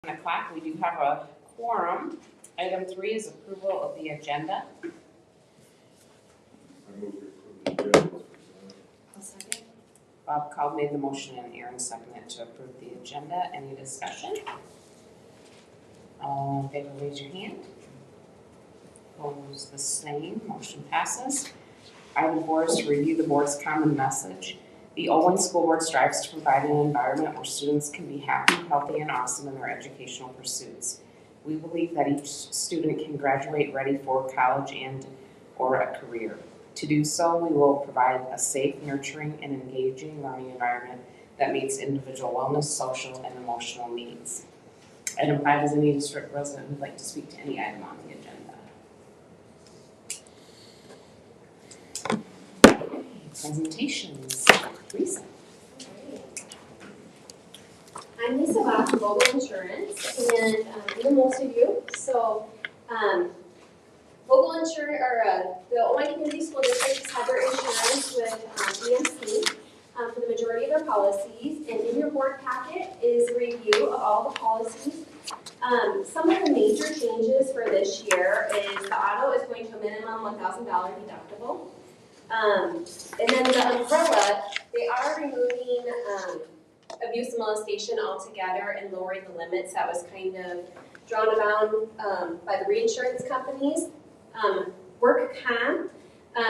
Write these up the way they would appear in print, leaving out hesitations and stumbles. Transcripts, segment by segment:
o'clock. We do have a quorum. Item 3 is approval of the agenda. I move to approve the agenda. I'll second. Bob Cald made the motion and Aaron seconded to approve the agenda. Any discussion? All in favor, raise your hand. Opposed, the same. Motion passes. Item 4 is to review the board's common message. The Owen School Board strives to provide an environment where students can be happy, healthy, and awesome in their educational pursuits. We believe that each student can graduate ready for college or a career. To do so, we will provide a safe, nurturing, and engaging learning environment that meets individual wellness, social, and emotional needs. Item 5 is any district resident who'd like to speak to any item on the agenda. Presentations. Lisa. I'm Lisa Bach from Vogel Insurance, and I know most of you. So, Vogel Insurance, the Ojai Community School District has their insurance with EMC for the majority of their policies. And in your board packet is a review of all the policies. Some of the major changes for this year is the auto is going to a minimum $1,000 deductible. And then the umbrella, they are removing abuse and molestation altogether and lowering the limits that was kind of drawn around by the reinsurance companies. Work comp,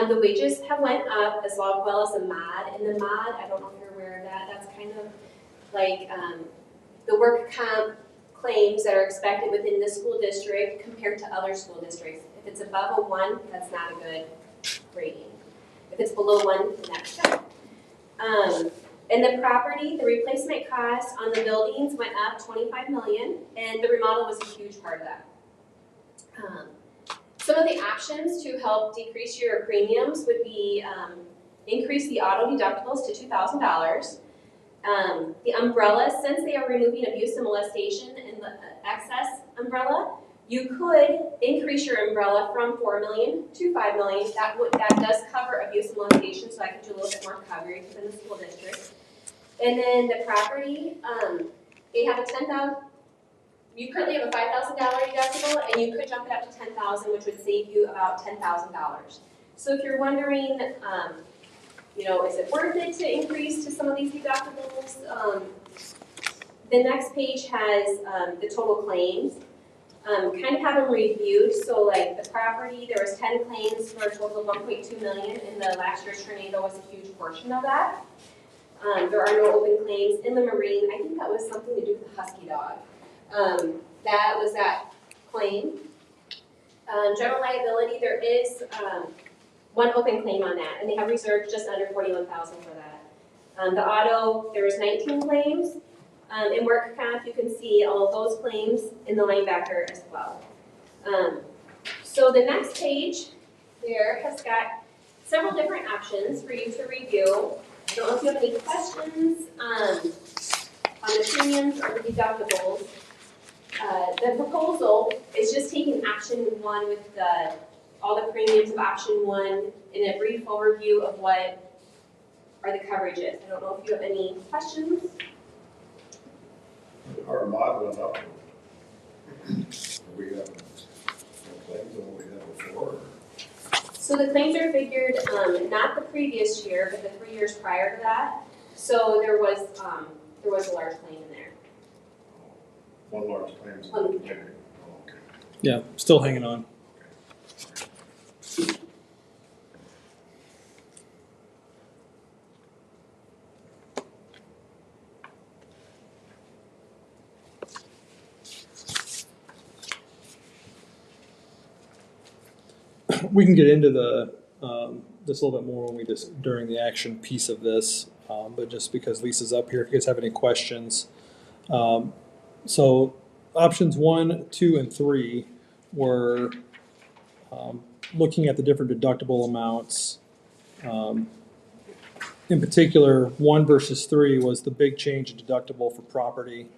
the wages have went up as well as the MOD. And the MOD, I don't know if you're aware of that, that's kind of like the work comp claims that are expected within the school district compared to other school districts. If it's above a 1, that's not a good rating. If it's below 1, then that's good. And the property, the replacement cost on the buildings went up $25 million, and the remodel was a huge part of that. Some of the options to help decrease your premiums would be increase the auto deductibles to $2,000. The umbrella, since they are removing abuse and molestation in the excess umbrella, you could increase your umbrella from $4 million to $5 million. That does cover abuse and molestation, so I could do a little bit more coverage within the school district. And then the property, they have a $10,000. You currently have a $5,000 deductible, and you could jump it up to $10,000, which would save you about $10,000. So if you're wondering, is it worth it to increase to some of these deductibles? The next page has the total claims. Kind of have them reviewed. So like the property, there was 10 claims for a total of $1.2 million, and the last year's tornado was a huge portion of that. There are no open claims. In the marine, I think that was something to do with the husky dog. That was that claim. General liability, there is one open claim on that, and they have reserved just under $41,000 for that. The auto, there was 19 claims. In work comp, you can see all of those claims in the linebacker as well. So the next page there has got several different options for you to review. I don't know if you have any questions on the premiums or the deductibles. The proposal is just taking option 1 with all the premiums of option 1 in a brief overview of what are the coverages. I don't know if you have any questions. Our mod went up. We have claims than what we had before. So the claims are figured not the previous year, but the 3 years prior to that. So there was a large claim in there. One large claim. Okay. Oh, okay. Yeah, still hanging on. We can get into this a little bit more when during the action piece of this, but just because Lisa's up here, if you guys have any questions. So options 1, 2, and 3 were looking at the different deductible amounts. In particular, 1 versus 3 was the big change in deductible for property,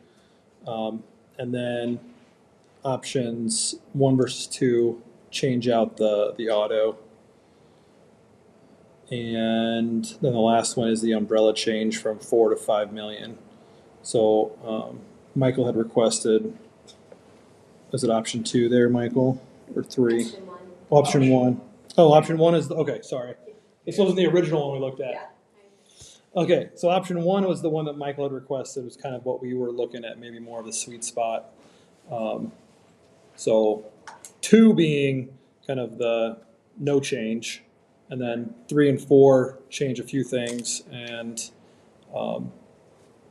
and then options 1 versus 2 change out the auto. And then the last one is the umbrella change from $4 to $5 million. So Michael had requested is it option 2 there, Michael, or 3? Option one. Option 1. Oh, option 1 is, okay, sorry. This wasn't the original one we looked at. Yeah. Okay, so option 1 was the one that Michael had requested, was kind of what we were looking at, maybe more of the sweet spot. So 2 being kind of the no change, and then 3 and 4 change a few things, and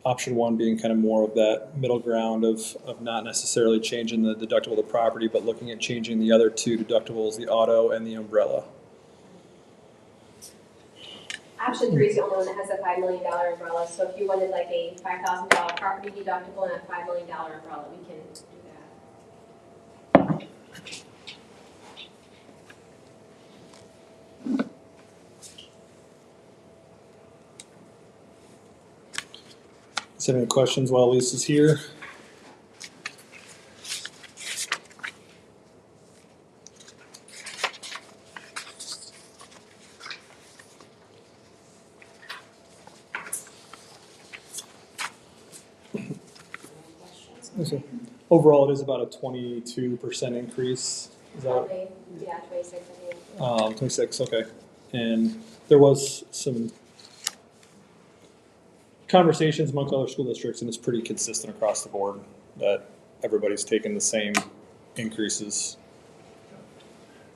option 1 being kind of more of that middle ground of not necessarily changing the deductible of the property, but looking at changing the other 2 deductibles, the auto and the umbrella. Option 3 is the only one that has a $5 million umbrella, so if you wanted like a $5,000 property deductible and a $5 million umbrella, we can do that. Is there any questions while Lisa's here? Overall, it is about a 22% increase. Is that Probably, yeah, 26, I think. 26? Okay. And there was some conversations amongst other school districts, and it's pretty consistent across the board that everybody's taking the same increases.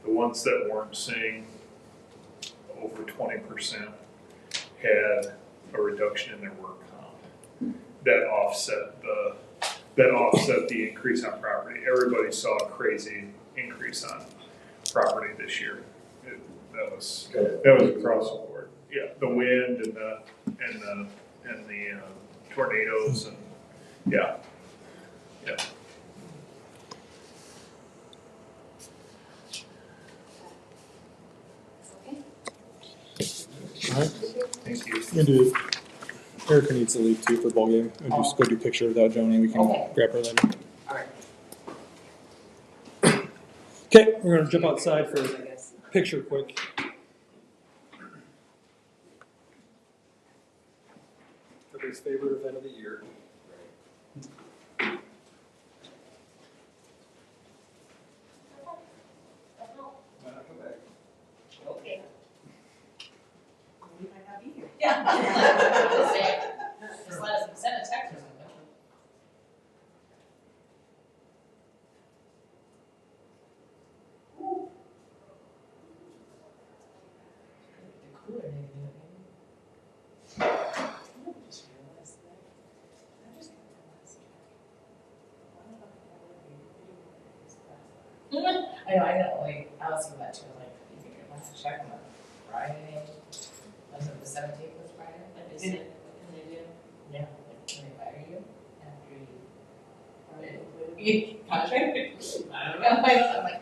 The ones that weren't seeing over 20% had a reduction in their work comp. That offset the increase on property. Everybody saw a crazy increase on property this year. That was across the board. Yeah, the wind and the tornadoes and yeah. Okay. All right. Thank you. We can do. Erica needs to leave too for ball game. We'll just go do picture without Joni. We can Okay. grab her later. All right. Okay, we're gonna jump outside for I guess. picture quick. Everybody's favorite event of the year. Okay. We might not be here. Yeah. Just let us send a text or something. The cooler they can do it, maybe. I just realized that. I just got realized. I know, like, I was thinking that too, like, you think it wants to check on Friday, was it the 17th was Friday? Like they said, and they do? Yeah, like, can they fire you after you contract? I don't know, I'm like,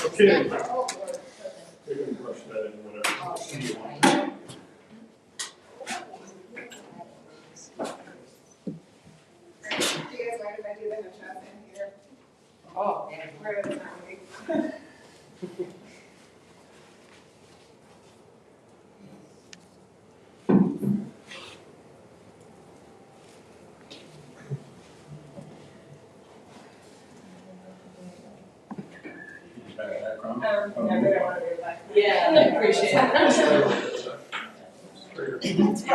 Okay. You can brush that in whatever. background. Never gonna want to be back. Yeah, I appreciate it. Straight.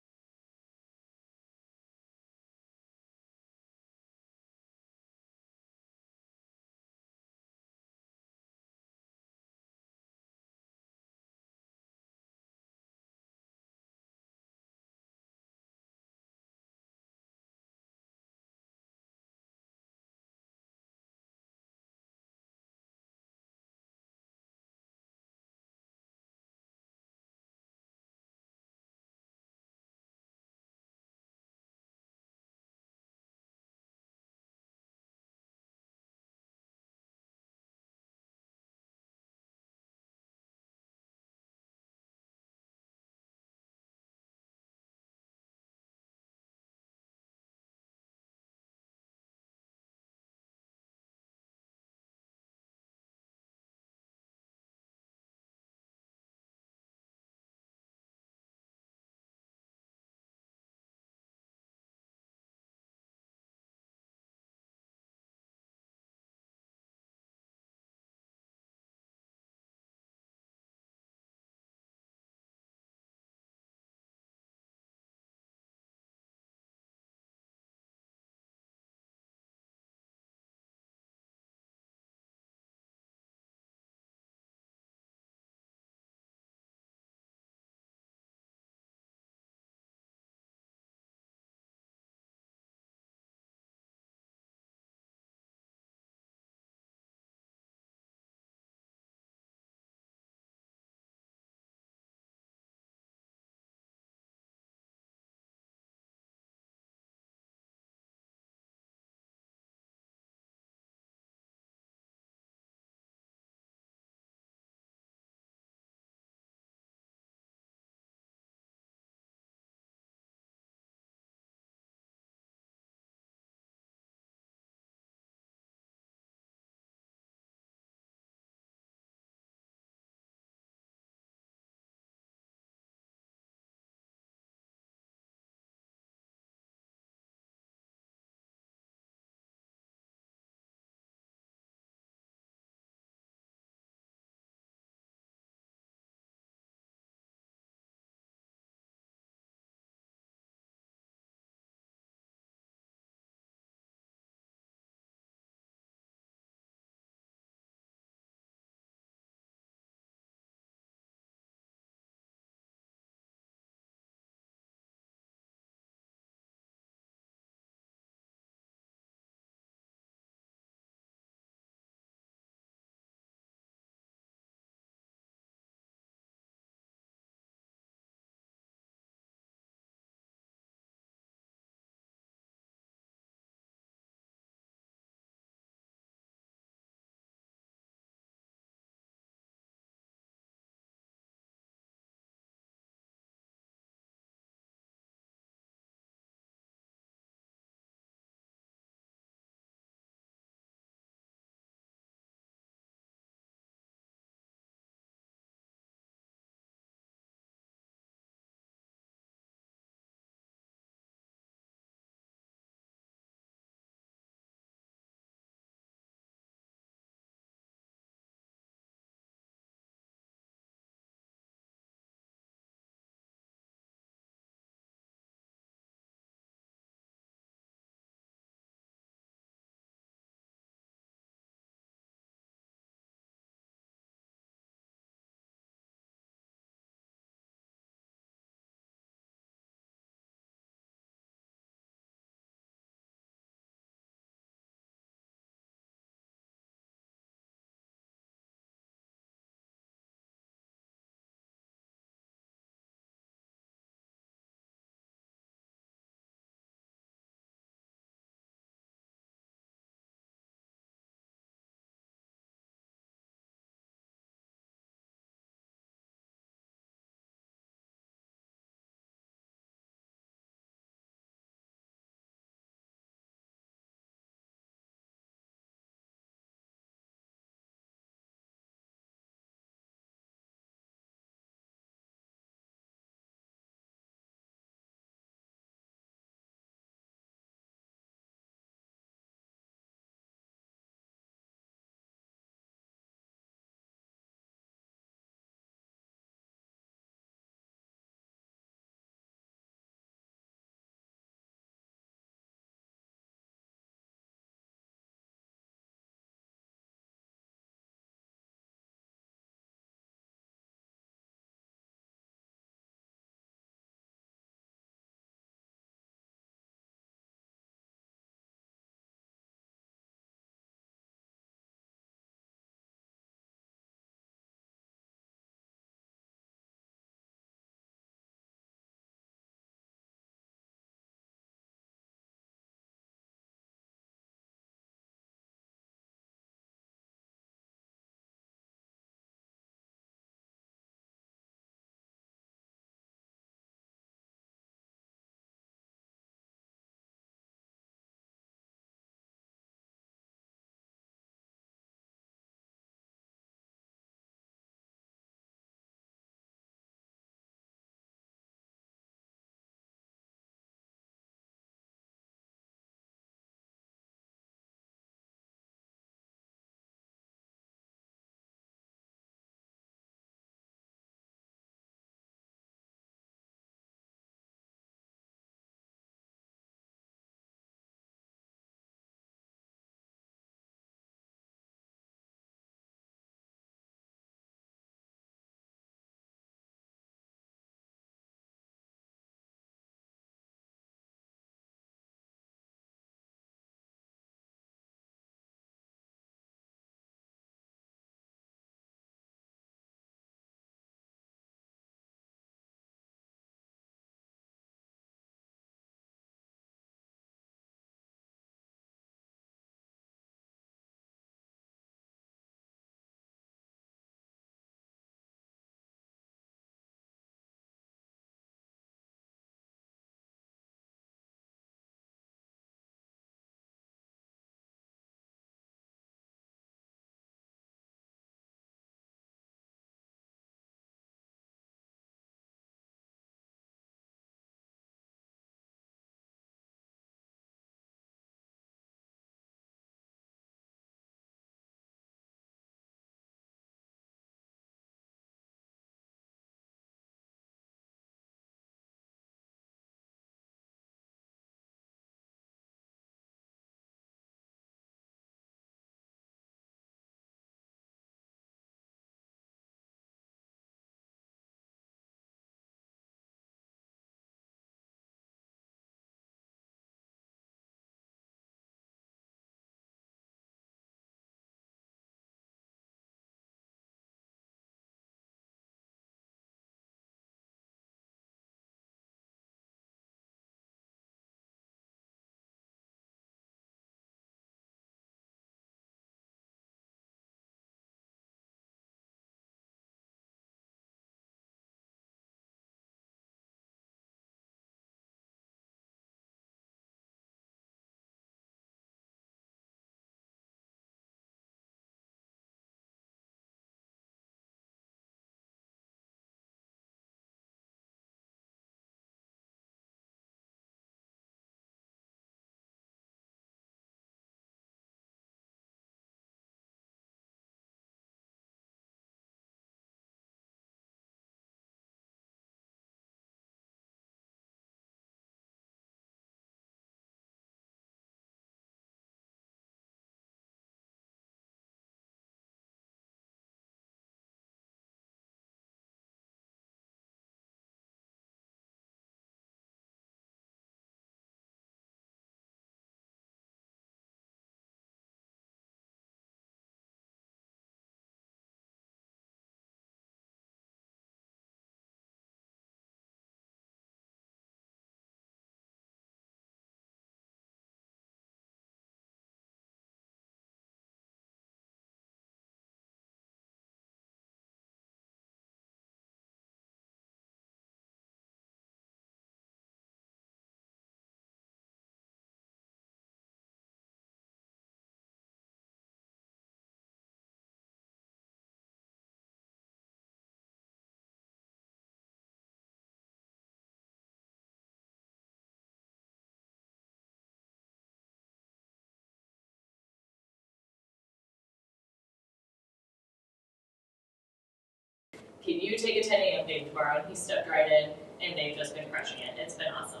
you take a 10 a.m. game tomorrow, and he stepped right in, and they've just been crushing it. It's been awesome.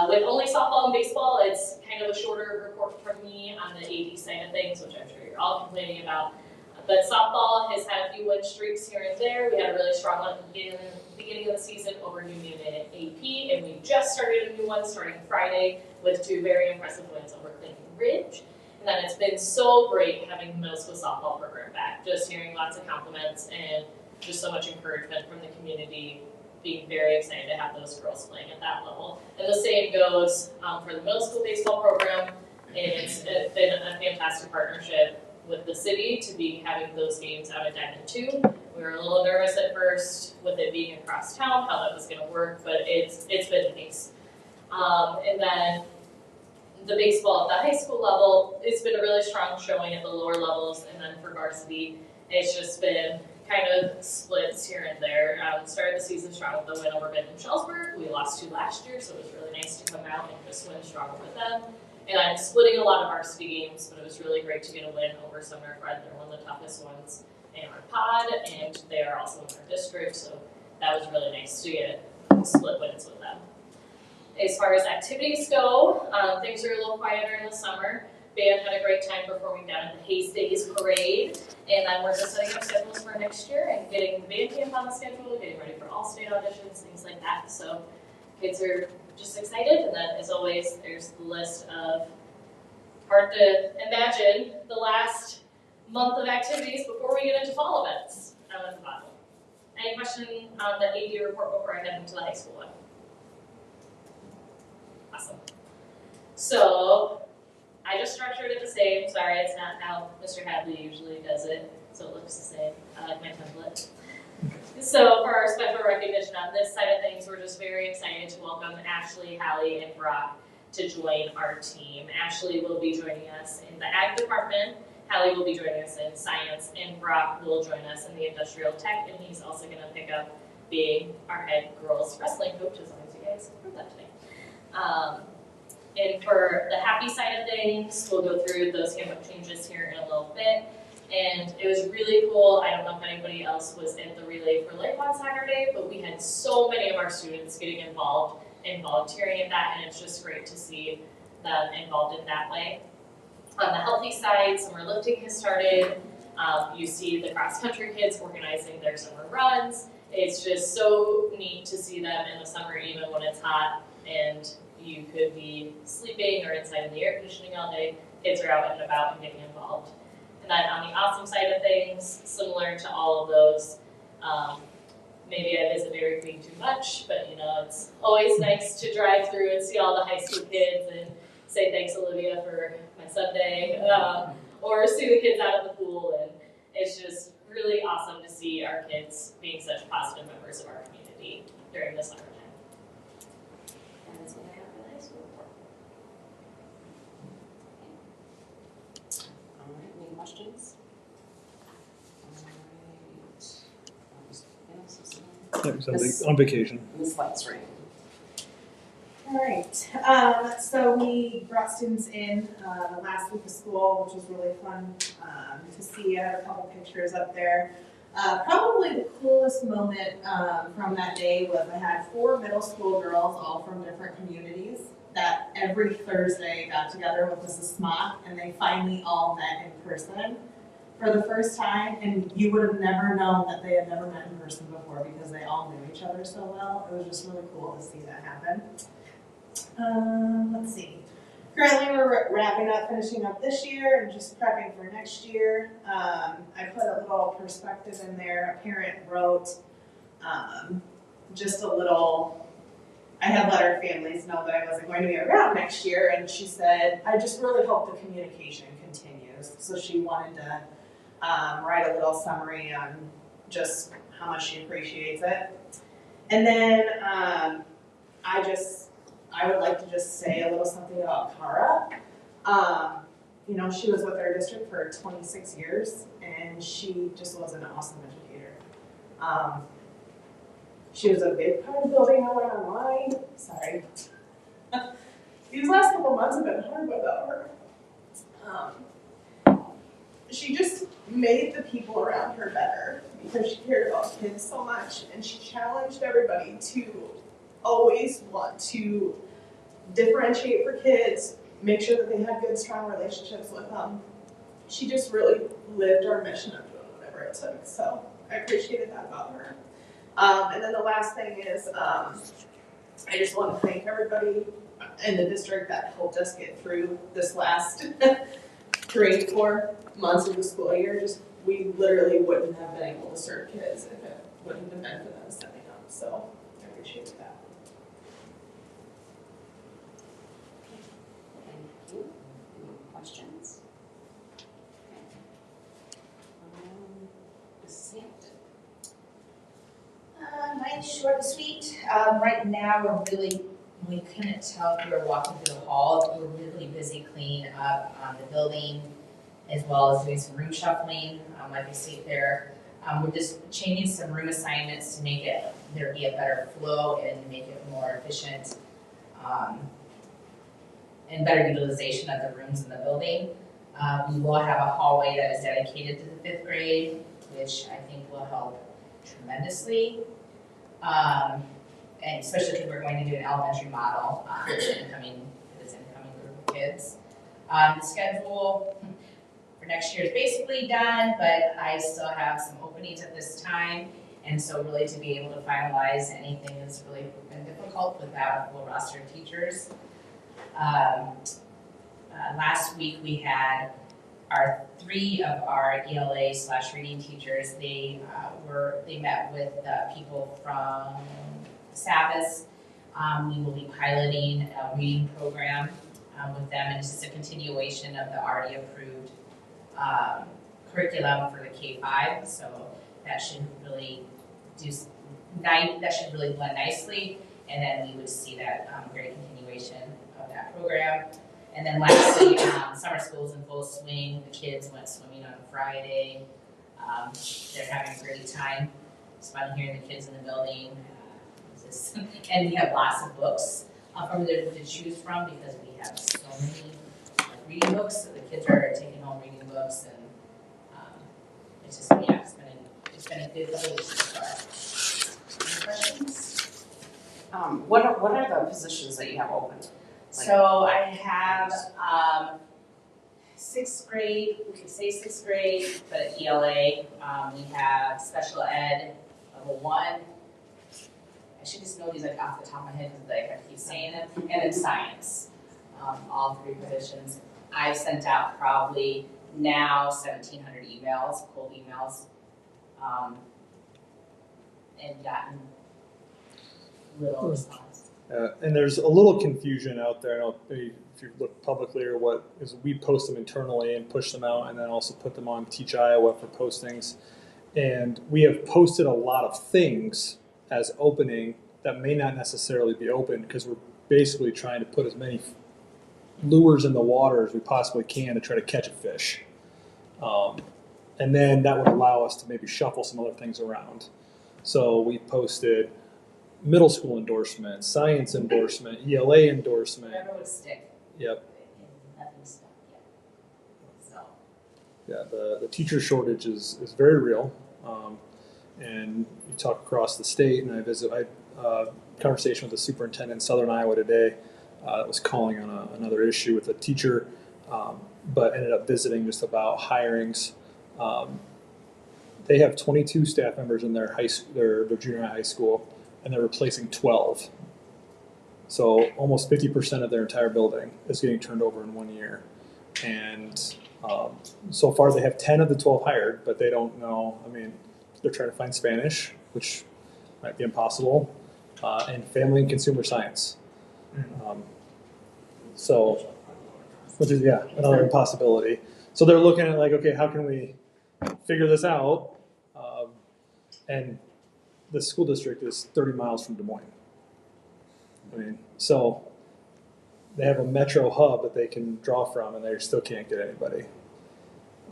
With only softball and baseball, it's kind of a shorter report from me on the AD side of things, which I'm sure you're all complaining about. But softball has had a few win streaks here and there. We had a really strong one at the beginning of the season over Union and AP, and we just started a new one starting Friday with 2 very impressive wins over Clinton Ridge. And then it's been so great having the middle school softball program back, just hearing lots of compliments and just so much encouragement from the community, being very excited to have those girls playing at that level. And the same goes for the middle school baseball program. It's been a fantastic partnership with the city to be having those games out at Diamond 2. We were a little nervous at first with it being across town, how that was going to work, but it's been nice. And then the baseball at the high school level, it's been a really strong showing at the lower levels, and then for varsity, it's just been kind of splits here and there. Started the season strong with the win over Benton-Schellsburg. We lost 2 last year, so it was really nice to come out and just win strong with them. And I'm splitting a lot of varsity games, but it was really great to get a win over Sumner Fred. They're one of the toughest ones in our pod, and they are also in our district, so that was really nice to get split wins with them. As far as activities go, things are a little quieter in the summer. Band had a great time performing down at the Haze Days Parade, and then we're just setting up schedules for next year and getting the band camp on the schedule, getting ready for all state auditions, things like that. So kids are just excited, and then as always, there's the list of, hard to imagine, the last month of activities before we get into fall events down at the bottom. Any question on the AD report before I head into the high school one? Awesome. So I just structured it the same. Sorry, it's not how Mr. Hadley usually does it, so it looks the same. I like my template. So for our special recognition on this side of things, we're just very excited to welcome Ashley, Hallie, and Brock to join our team. Ashley will be joining us in the ag department, Hallie will be joining us in science, and Brock will join us in the industrial tech, and he's also going to pick up being our head girls wrestling coach, as long as you guys heard that today. And for the happy side of things, we'll go through those handbook changes here in a little bit. And it was really cool. I don't know if anybody else was in the relay for life on Saturday, but we had so many of our students getting involved and volunteering in that, and it's just great to see them involved in that way. On the healthy side, summer lifting has started. You see the cross-country kids organizing their summer runs. It's just so neat to see them in the summer, even when it's hot and you could be sleeping or inside in the air conditioning all day. Kids are out and about and getting involved. And then on the awesome side of things, similar to all of those, maybe I visit Dairy Queen too much, but you know, it's always nice to drive through and see all the high school kids and say thanks, Olivia, for my Sunday, or see the kids out at the pool, and it's just really awesome to see our kids being such positive members of our community during the summertime. And that's what I have for the high school report. All right, any questions? All right. Somebody on vacation. Ms. Lightsring. All right, so we brought students in the last week of school, which was really fun to see. I had a couple pictures up there. Probably the coolest moment from that day was I had 4 middle school girls, all from different communities, that every Thursday got together with Mrs. Smock, and they finally all met in person for the first time, and you would have never known that they had never met in person before because they all knew each other so well. It was just really cool to see that happen. Let's see. Currently we're wrapping up, finishing up this year and just prepping for next year. I put a little perspective in there. A parent wrote just a little, I had let our families know that I wasn't going to be around next year, and she said, I just really hope the communication continues. So she wanted to write a little summary on just how much she appreciates it. And then I would like to just say a little something about Cara. You know, she was with our district for 26 years, and she just was an awesome educator. She was a big part of building I went online. Sorry. These last couple months have been hard without her. She just made the people around her better because she cared about kids so much, and she challenged everybody to always want to differentiate for kids, make sure that they had good, strong relationships with them. She just really lived our mission of doing whatever it took, so I appreciated that about her. And then the last thing is, I just want to thank everybody in the district that helped us get through this last 3-4 months of the school year. Just, we literally wouldn't have been able to serve kids if it wouldn't have been for them stepping up, so I appreciate that. Thank you. Any questions? Okay. Mrs. Hampton. Mine's short and sweet. Right now, we couldn't tell if we were walking through the hall. We're really busy cleaning up the building, as well as doing some room shuffling, like we see there. We're just changing some room assignments to make there be a better flow and make it more efficient, and better utilization of the rooms in the building. We will have a hallway that is dedicated to the 5th grade, which I think will help tremendously. And especially because we're going to do an elementary model for this incoming group of kids. The schedule for next year is basically done, but I still have some openings at this time. And so really to be able to finalize anything has really been difficult without a full roster of teachers. Last week we had 3 of our ELA/reading teachers. They met with people from Savas. We will be piloting a reading program with them, and this is a continuation of the already approved curriculum for the K-5. So that should really blend nicely, and then we would see that great continuation of that program. And then lastly, summer school's in full swing. The kids went swimming on Friday. They're having a great time. It's fun hearing the kids in the building. And we have lots of books from there to choose from because we have so many reading books. So the kids are taking home reading books, and it's just, yeah, it's been a good couple weeks so far. Any questions? What are the positions that you have open? So I have 6th grade, we could say 6th grade, but at ELA, we have special ed level 1. I should just know these like off the top of my head because I have to keep saying them. And then science, all 3 positions. I've sent out probably now 1,700 emails, cold emails, and gotten little response. And there's a little confusion out there. I don't know if you look publicly or what is, we post them internally and push them out, and then also put them on Teach Iowa for postings. And we have posted a lot of things as opening that may not necessarily be open because we're basically trying to put as many lures in the water as we possibly can to try to catch a fish. And then that would allow us to maybe shuffle some other things around. So we posted middle school endorsement, science endorsement, ELA endorsement. Whatever would stick. Yep. And nothing's stuck yet. So. Yeah, the teacher shortage is very real. And you talk across the state, and I had a conversation with the superintendent in Southern Iowa today that was calling on another issue with a teacher, but ended up visiting just about hirings. They have 22 staff members in their junior high school, and they're replacing 12. So almost 50% of their entire building is getting turned over in 1 year. And so far they have 10 of the 12 hired, but they don't know. I mean, they're trying to find Spanish, which might be impossible, and family and consumer science. So, which is, yeah, another impossibility. So they're looking at like, okay, how can we figure this out? And the school district is 30 miles from Des Moines. I mean, so they have a metro hub that they can draw from, and they still can't get anybody.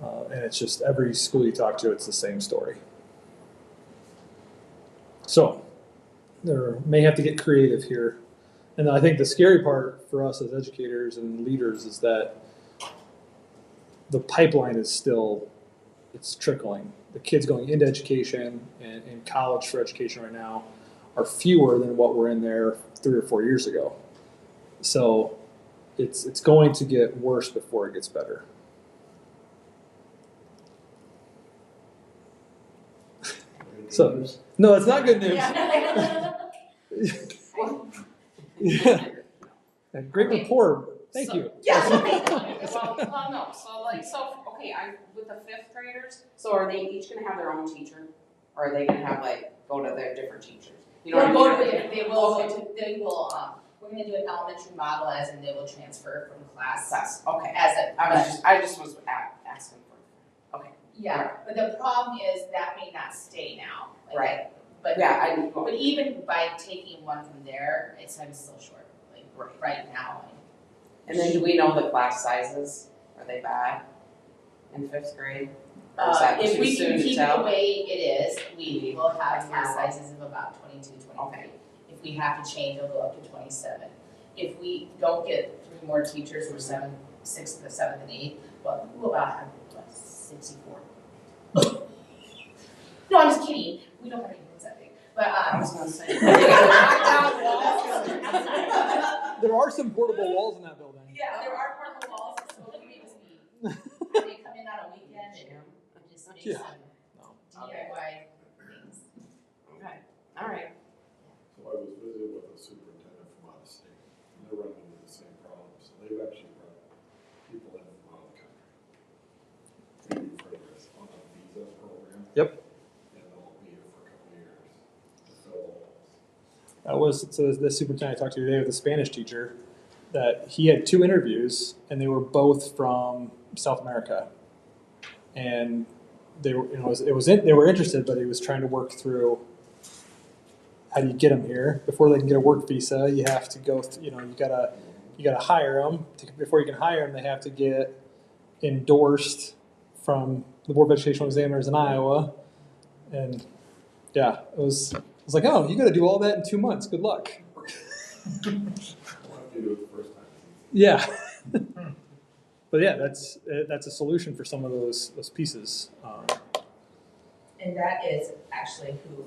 And it's just every school you talk to, it's the same story. So they may have to get creative here. And I think the scary part for us as educators and leaders is that the pipeline is still it's trickling. The kids going into education and in college for education right now are fewer than what were in there 3 or 4 years ago. So it's going to get worse before it gets better. So no, it's not good news. Yeah. A great rapport. Thank you. Well, no, okay, with the fifth graders, so are they each gonna have their own teacher? Or are they gonna have go to their different teachers? You know what I mean? They will, we're gonna do an elementary model as in they will transfer from class Yes, okay. as a. I just was asking for, okay. Yeah, but the problem is that may not stay now. Right. But, Yeah, but even by taking one from there, I'm still short, right now. And then do we know the class sizes? Are they bad in fifth grade? Or is that If too we soon can to keep it tell? the way it is, we will have class sizes of about 22, 23. Okay. If we have to change, it'll go up to 27. If we don't get 3 more teachers for 6th, the 7th, and 8th, well, we'll about have 64. No, I'm just kidding. We don't have any rooms that big. But I was gonna say. There are some portable walls in that building. yeah, there are portable walls, so we may just be. They come in on a weekend and just make Yeah. some DIY things. Okay, all right. So I was visiting with a superintendent from out of state, and they're running into the same problem, so they've actually brought people in from out of the country. Maybe for this, on a visa program. Yep. And they'll be here for a couple of years to fill the holes. That was so. The superintendent I talked to today with the Spanish teacher, that he had 2 interviews and they were both from South America, and they were, they were interested, but he was trying to work through how do you get them here before they can get a work visa. You have to go, you gotta hire them. Before you can hire them, they have to get endorsed from the Board of Educational Examiners in Iowa, and yeah, it was like, oh, you got to do all that in 2 months. Good luck. We'll have to do it the first time. Yeah. But yeah, that's a solution for some of those pieces. And that is actually who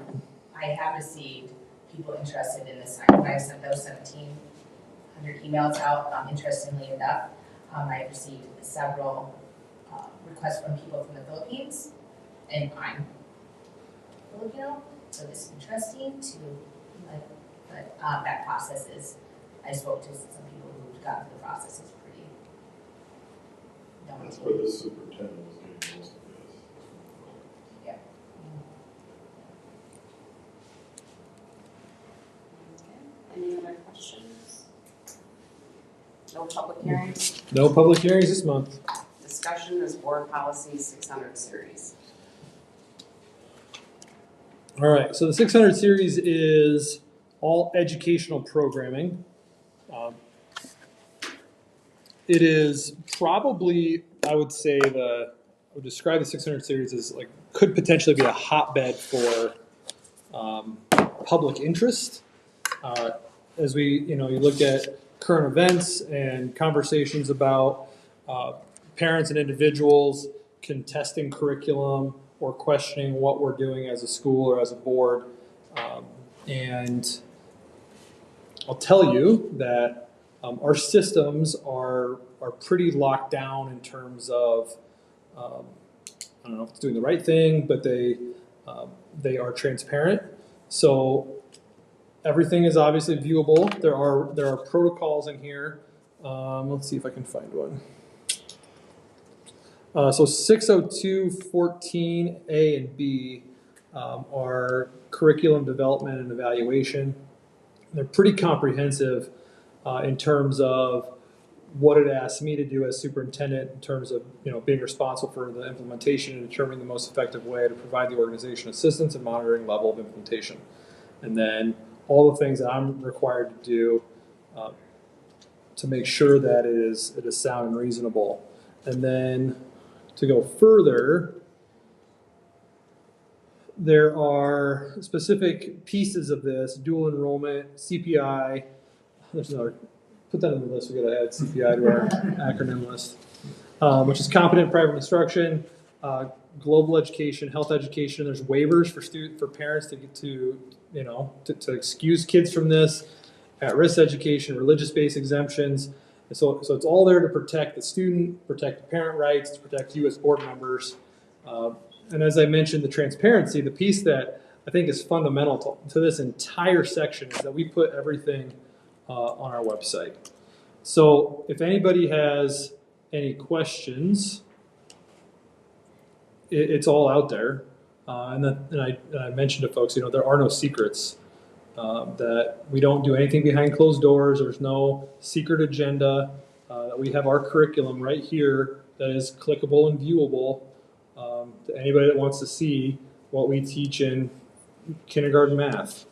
I have received people interested in this. When I sent those 1,700 emails out, interestingly enough, I received several requests from people from the Philippines, and I'm Filipino, so it's interesting to, but that process is, I spoke to some people who got through the process, is pretty That's daunting. where the superintendent was getting most of this. Yeah. Any other questions? No public hearings? No public hearings this month. Discussion is board policy 600 series. All right, so the 600 series is all educational programming. It is probably, I would describe the 600 series as could potentially be a hotbed for public interest. As you look at current events and conversations about parents and individuals contesting curriculum or questioning what we're doing as a school or as a board. And I'll tell you that our systems are pretty locked down in terms of, I don't know if it's doing the right thing, but they are transparent. So everything is obviously viewable. There are protocols in here. Let's see if I can find one. So 602.14 A and B are curriculum development and evaluation. They're pretty comprehensive in terms of what it asks me to do as superintendent in terms of being responsible for the implementation and determining the most effective way to provide the organization assistance and monitoring level of implementation. And then all the things that I'm required to do to make sure that it is sound and reasonable. And then to go further, there are specific pieces of this: dual enrollment, CPI. There's another. Put that in the list. We got to add CPI to our acronym list, which is competent private instruction. global education, health education. There's waivers for parents to get to, to excuse kids from this. At-risk education, religious-based exemptions. And so it's all there to protect the student, protect the parent rights, to protect you as board members. And as I mentioned, the transparency, the piece that I think is fundamental to this entire section is that we put everything on our website. So if anybody has any questions, it's all out there. And I mentioned to folks, there are no secrets. That we don't do anything behind closed doors. There's no secret agenda. That we have our curriculum right here that is clickable and viewable to anybody that wants to see what we teach in kindergarten math.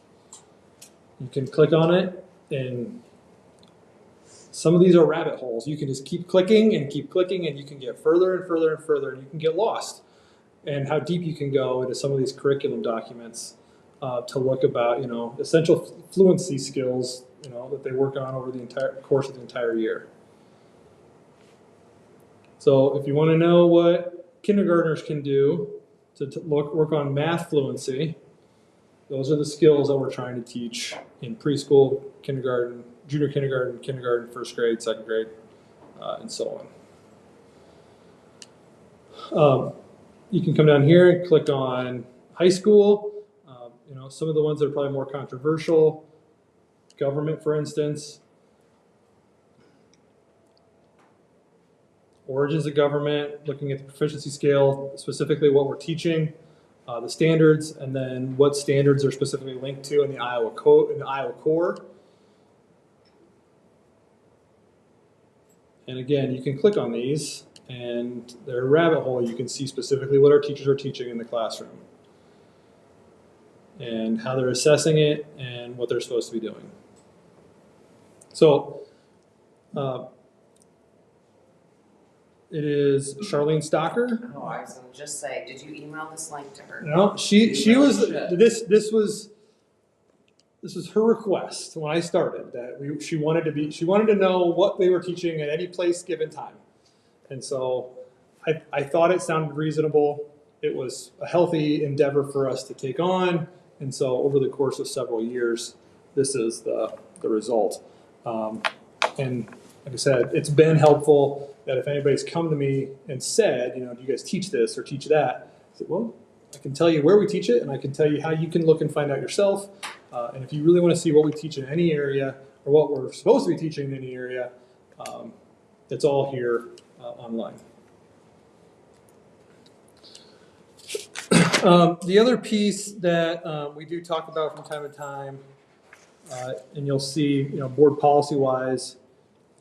You can click on it, and some of these are rabbit holes. You can just keep clicking, and you can get further and further and further, and you can get lost. And how deep you can go into some of these curriculum documents. To look about, essential fluency skills, that they work on over the entire course of the entire year. So if you want to know what kindergartners can do to work on math fluency, those are the skills that we're trying to teach in preschool, kindergarten, junior kindergarten, first grade, second grade, and so on. You can come down here and click on high school. Some of the ones that are probably more controversial, government, for instance, origins of government, looking at the proficiency scale, specifically what we're teaching, the standards, and then what standards are specifically linked to in the Iowa Core. And again, you can click on these, and they're a rabbit hole. You can see specifically what our teachers are teaching in the classroom, and how they're assessing it, and what they're supposed to be doing. So, it is Charlene Stocker. Oh, I was gonna just say, did you email this link to her? No, she was this was her request when I started, that she wanted to know what they were teaching at any place given time, and so I thought it sounded reasonable. It was a healthy endeavor for us to take on. And so over the course of several years, this is the result. And like I said, it's been helpful that if anybody's come to me and said, do you guys teach this or teach that? I said, well, I can tell you where we teach it, and I can tell you how you can look and find out yourself. And if you really want to see what we teach in any area, or what we're supposed to be teaching in any area, it's all here online. The other piece that we do talk about from time to time, and you'll see, board policy-wise,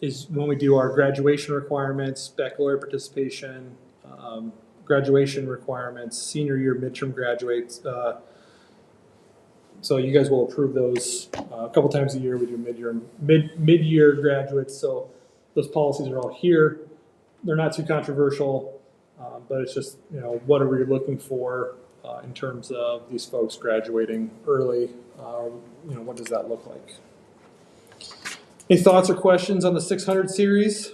is when we do our graduation requirements, baccalaureate participation, graduation requirements, senior year midterm graduates. So you guys will approve those a couple times a year. We do mid-year graduates. So those policies are all here. They're not too controversial, but it's just, what are we looking for in terms of these folks graduating early? What does that look like? Any thoughts or questions on the 600 series?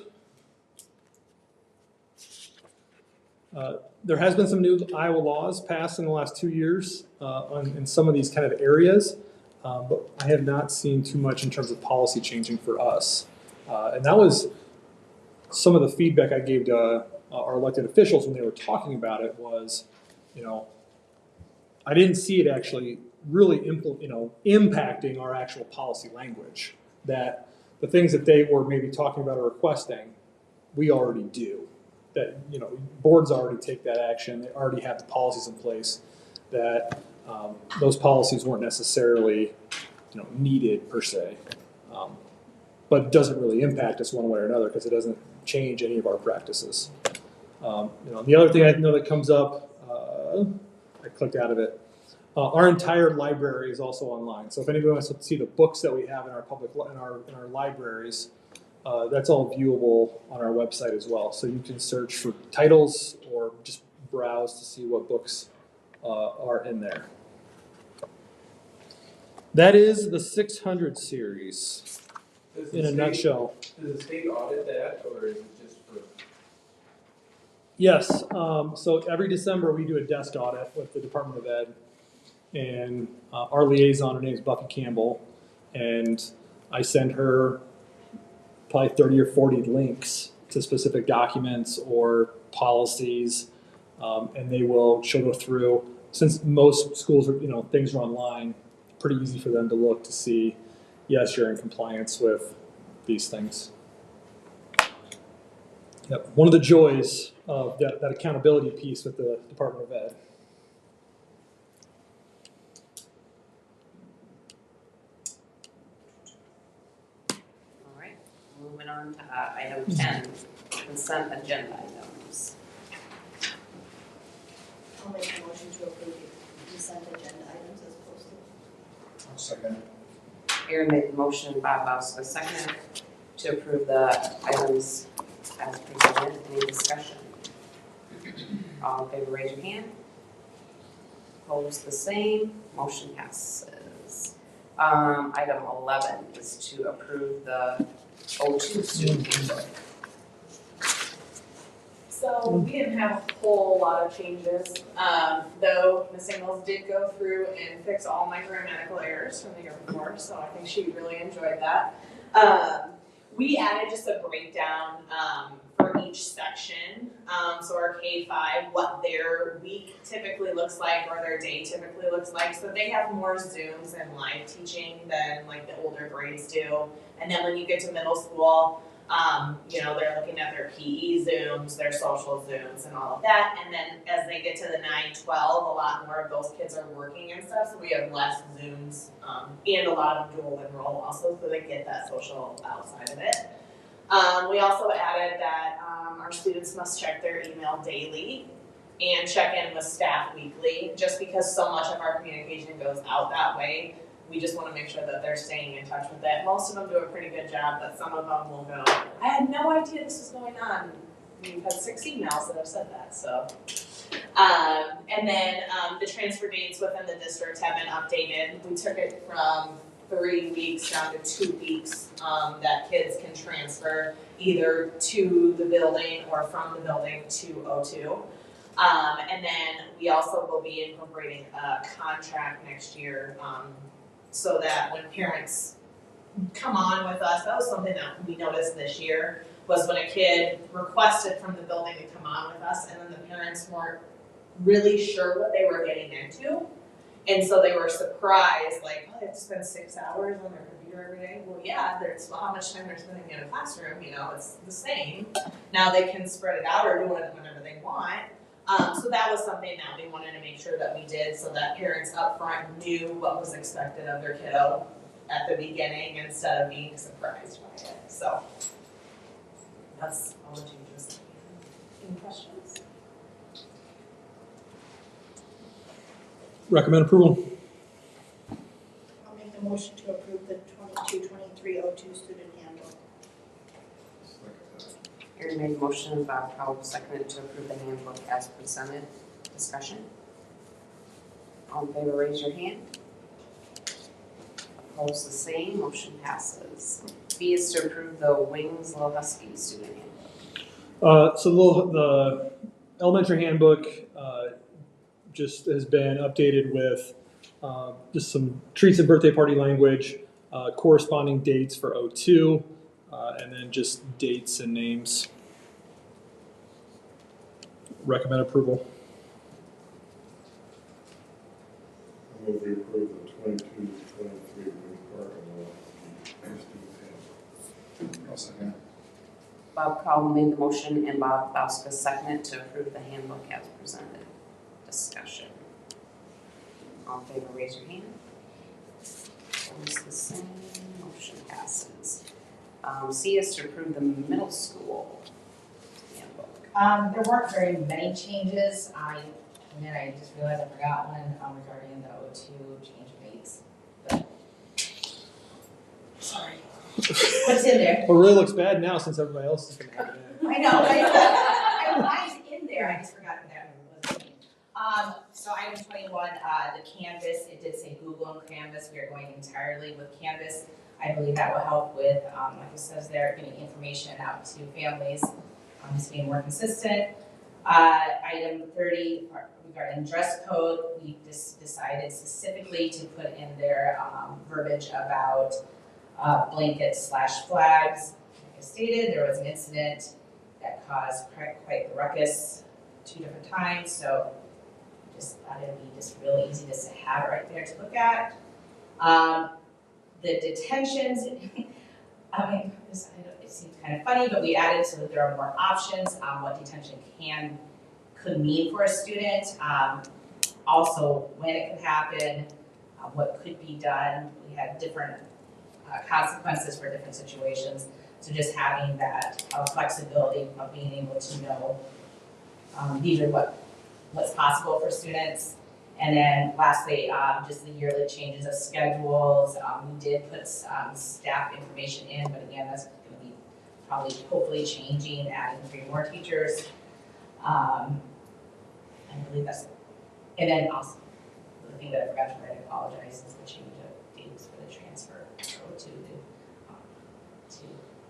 There has been some new Iowa laws passed in the last 2 years in some of these kind of areas, but I have not seen too much in terms of policy changing for us. And that was some of the feedback I gave to our elected officials when they were talking about it was, I didn't see it actually really impacting our actual policy language. That the things that they were maybe talking about or requesting, we already do. That boards already take that action. They already have the policies in place. That those policies weren't necessarily needed per se, but it doesn't really impact us one way or another because it doesn't change any of our practices. The other thing I know that comes up, I clicked out of it. Our entire library is also online. So if anybody wants to see the books that we have in our in our libraries, that's all viewable on our website as well. So you can search for titles or just browse to see what books are in there. That is the 600 series in a nutshell. Does the state audit that, or is it just for? Yes, so every December we do a desk audit with the Department of Ed. And our liaison, her name is Buffy Campbell. And I send her probably 30 or 40 links to specific documents or policies. And she'll go through, since most schools are, things are online, pretty easy for them to look to see, yes, you're in compliance with these things. Yep. One of the joys of that accountability piece with the Department of Ed. All right, moving on to item 10, consent agenda items. I'll make a motion to approve the consent agenda items as posted. I'll second. Aaron made the motion, Bob Bauska seconded to approve the items as presented. Any discussion? All in favor, raise your hand. Opposed, the same. Motion passes. Item 11 is to approve the O2 student handbook. So we didn't have a whole lot of changes, though Ms. Ingles did go through and fix all my grammatical errors from the year before, so I think she really enjoyed that. We added just a breakdown for each section, so our K-5, what their week typically looks like or their day typically looks like. So they have more Zooms and live teaching than like the older grades do. And then when you get to middle school, they're looking at their PE Zooms, their social Zooms and all of that. And then as they get to the 9-12, a lot more of those kids are working and stuff, so we have less Zooms and a lot of dual enroll also, so they get that social outside of it. We also added that our students must check their email daily and check in with staff weekly, just because so much of our communication goes out that way. We just want to make sure that they're staying in touch with it. Most of them do a pretty good job, but some of them will go, I had no idea this was going on. We've had 6 emails that have said that, so. And then the transfer dates within the district have been updated. We took it from 3 weeks down to 2 weeks that kids can transfer either to the building or from the building to O2. And then we also will be incorporating a contract next year so that when parents come on with us, that was something that we noticed this year, was when a kid requested from the building to come on with us and then the parents weren't really sure what they were getting into. And so they were surprised, like, oh, they have to spend 6 hours on their computer every day. Well, yeah, well, how much time they're spending in a classroom, it's the same. Now they can spread it out or do it whenever they want. So that was something that we wanted to make sure that we did so that parents up front knew what was expected of their kiddo at the beginning instead of being surprised by it. So that's all the changes. Any questions? Recommend approval. I'll make the motion to approve the 22-23 O2 student handbook. Aaron made the motion, Bob Powell seconded to approve the handbook as presented. Discussion? All in favor, raise your hand. Opposed, the same. Motion passes. B is to approve the Wings Little Husky student handbook. So the elementary handbook just has been updated with just some treats and birthday party language, corresponding dates for O2, and then just dates and names. Recommend approval. I move we approve the 22-23 Wing Park and student handbook. I'll second. Bob Powell made the motion and Bob Bauska seconded to approve the handbook as presented. Discussion. All in favor, raise your hand. Opposed, the same. Motion passes. C is to approve the middle school handbook. There weren't very many changes. I just realized I forgot one regarding the O2 change of dates. But sorry. What's in there? Well, it really looks bad now since everybody else is going to have it in. I know. Mine's in there. I just forgot that was in. So item 21, the Canvas, it did say Google and Canvas. We are going entirely with Canvas. I believe that will help with, like it says there, getting information out to families. Just being more consistent. Item 30, regarding dress code, we decided specifically to put in there verbiage about blankets/flags. Like I stated, there was an incident that caused quite the ruckus 2 different times, so just thought it would be just really easy just to have it right there to look at. The detentions, I mean, it seems kind of funny, but we added so that there are more options on what detention could mean for a student. Also, when it could happen, what could be done. We had different consequences for different situations. So just having that flexibility of being able to know these are what's possible for students. And then lastly, just the yearly changes of schedules. We did put staff information in, but again, that's going to be probably hopefully changing, adding 3 more teachers. I believe that's it. And then also, the thing that I forgot to write, I apologize, is the change of dates for the transfer to the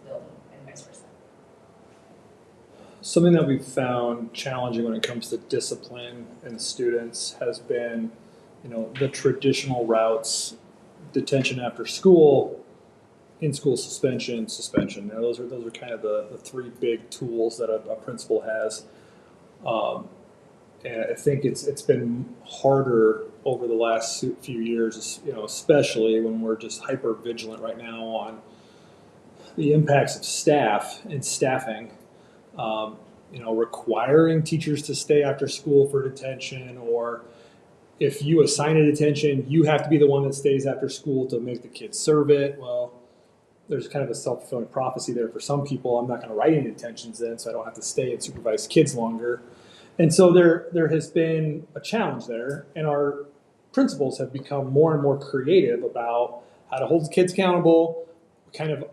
building and vice versa. Something that we've found challenging when it comes to discipline and students has been, the traditional routes, detention after school, in-school suspension. Those are kind of the 3 big tools that a principal has. And I think it's been harder over the last few years, especially when we're just hyper vigilant right now on the impacts of staff and staffing. Requiring teachers to stay after school for detention, or if you assign a detention, you have to be the one that stays after school to make the kids serve it. Well, there's kind of a self-fulfilling prophecy there for some people. I'm not going to write any detentions then, so I don't have to stay and supervise kids longer. And so there has been a challenge there, and our principals have become more and more creative about how to hold the kids accountable, kind of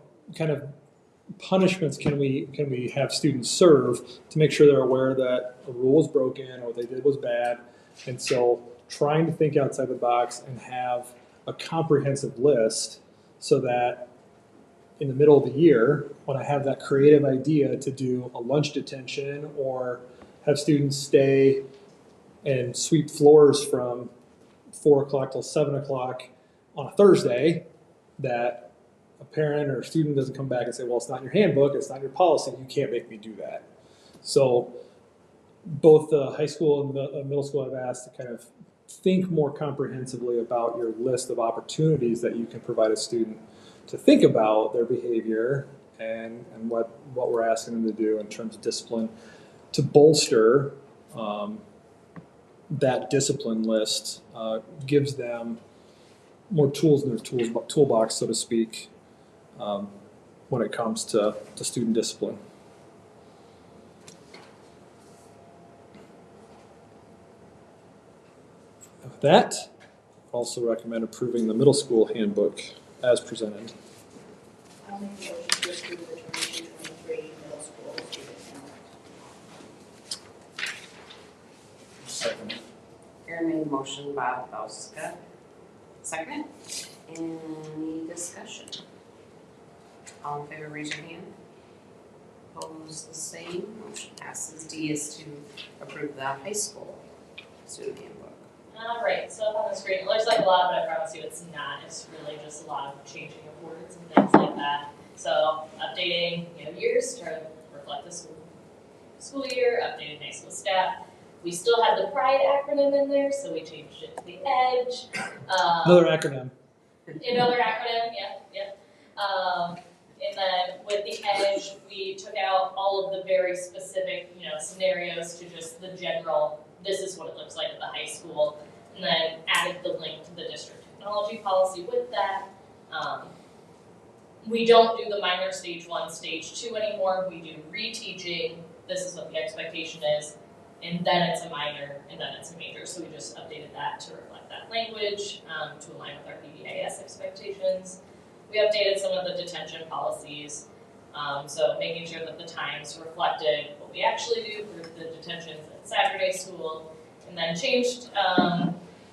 punishments can we have students serve to make sure they're aware that a rule was broken or what they did was bad. And so trying to think outside the box and have a comprehensive list so that in the middle of the year, when I have that creative idea to do a lunch detention or have students stay and sweep floors from 4 o'clock till 7 o'clock on a Thursday, that a parent or a student doesn't come back and say, well, it's not in your handbook, it's not in your policy, you can't make me do that. So both the high school and the middle school I've asked to kind of think more comprehensively about your list of opportunities that you can provide a student to think about their behavior and what we're asking them to do in terms of discipline to bolster that discipline list, gives them more tools in their toolbox, so to speak, when it comes to student discipline. With that, I also recommend approving the middle school handbook as presented. I'll make a motion to approve the 22-23 middle school student handbook. Second. Aaron made a motion, Bob Bauska. Second. Any discussion? All in favor, raise your hand. Opposed, the same. Motion passes. D is to approve the high school student handbook. All right, so up on the screen, it looks like a lot, but I promise you it's not. It's really just a lot of changing of words and things like that. So updating, years to reflect the school year, updating high school staff. We still have the PRIDE acronym in there, so we changed it to the EDGE. Another acronym. Another acronym, yeah. And then with the EDGE, we took out all of the very specific, scenarios to just the general, this is what it looks like at the high school, and then added the link to the district technology policy with that. We don't do the minor stage 1, stage 2 anymore. We do reteaching. This is what the expectation is, and then it's a minor, and then it's a major. So we just updated that to reflect that language, to align with our PBIS expectations. We updated some of the detention policies, so making sure that the times reflected what we actually do for the detentions at Saturday school, and then changed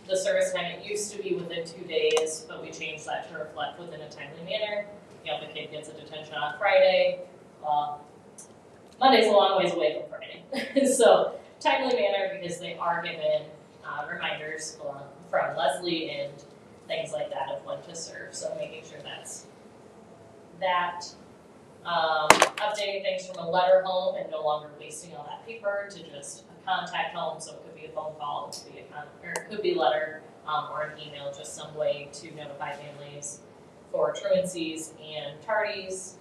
the service time. It used to be within 2 days, but we changed that to reflect within a timely manner. If a kid gets a detention on Friday, Monday's a long ways away from Friday. So timely manner because they are given reminders from Leslie and things like that of when to serve. So making sure that's that. Updating things from a letter home and no longer wasting all that paper to just a contact home. So it could be a phone call, it could be it could be letter or an email, just some way to notify families for truancies and tardies.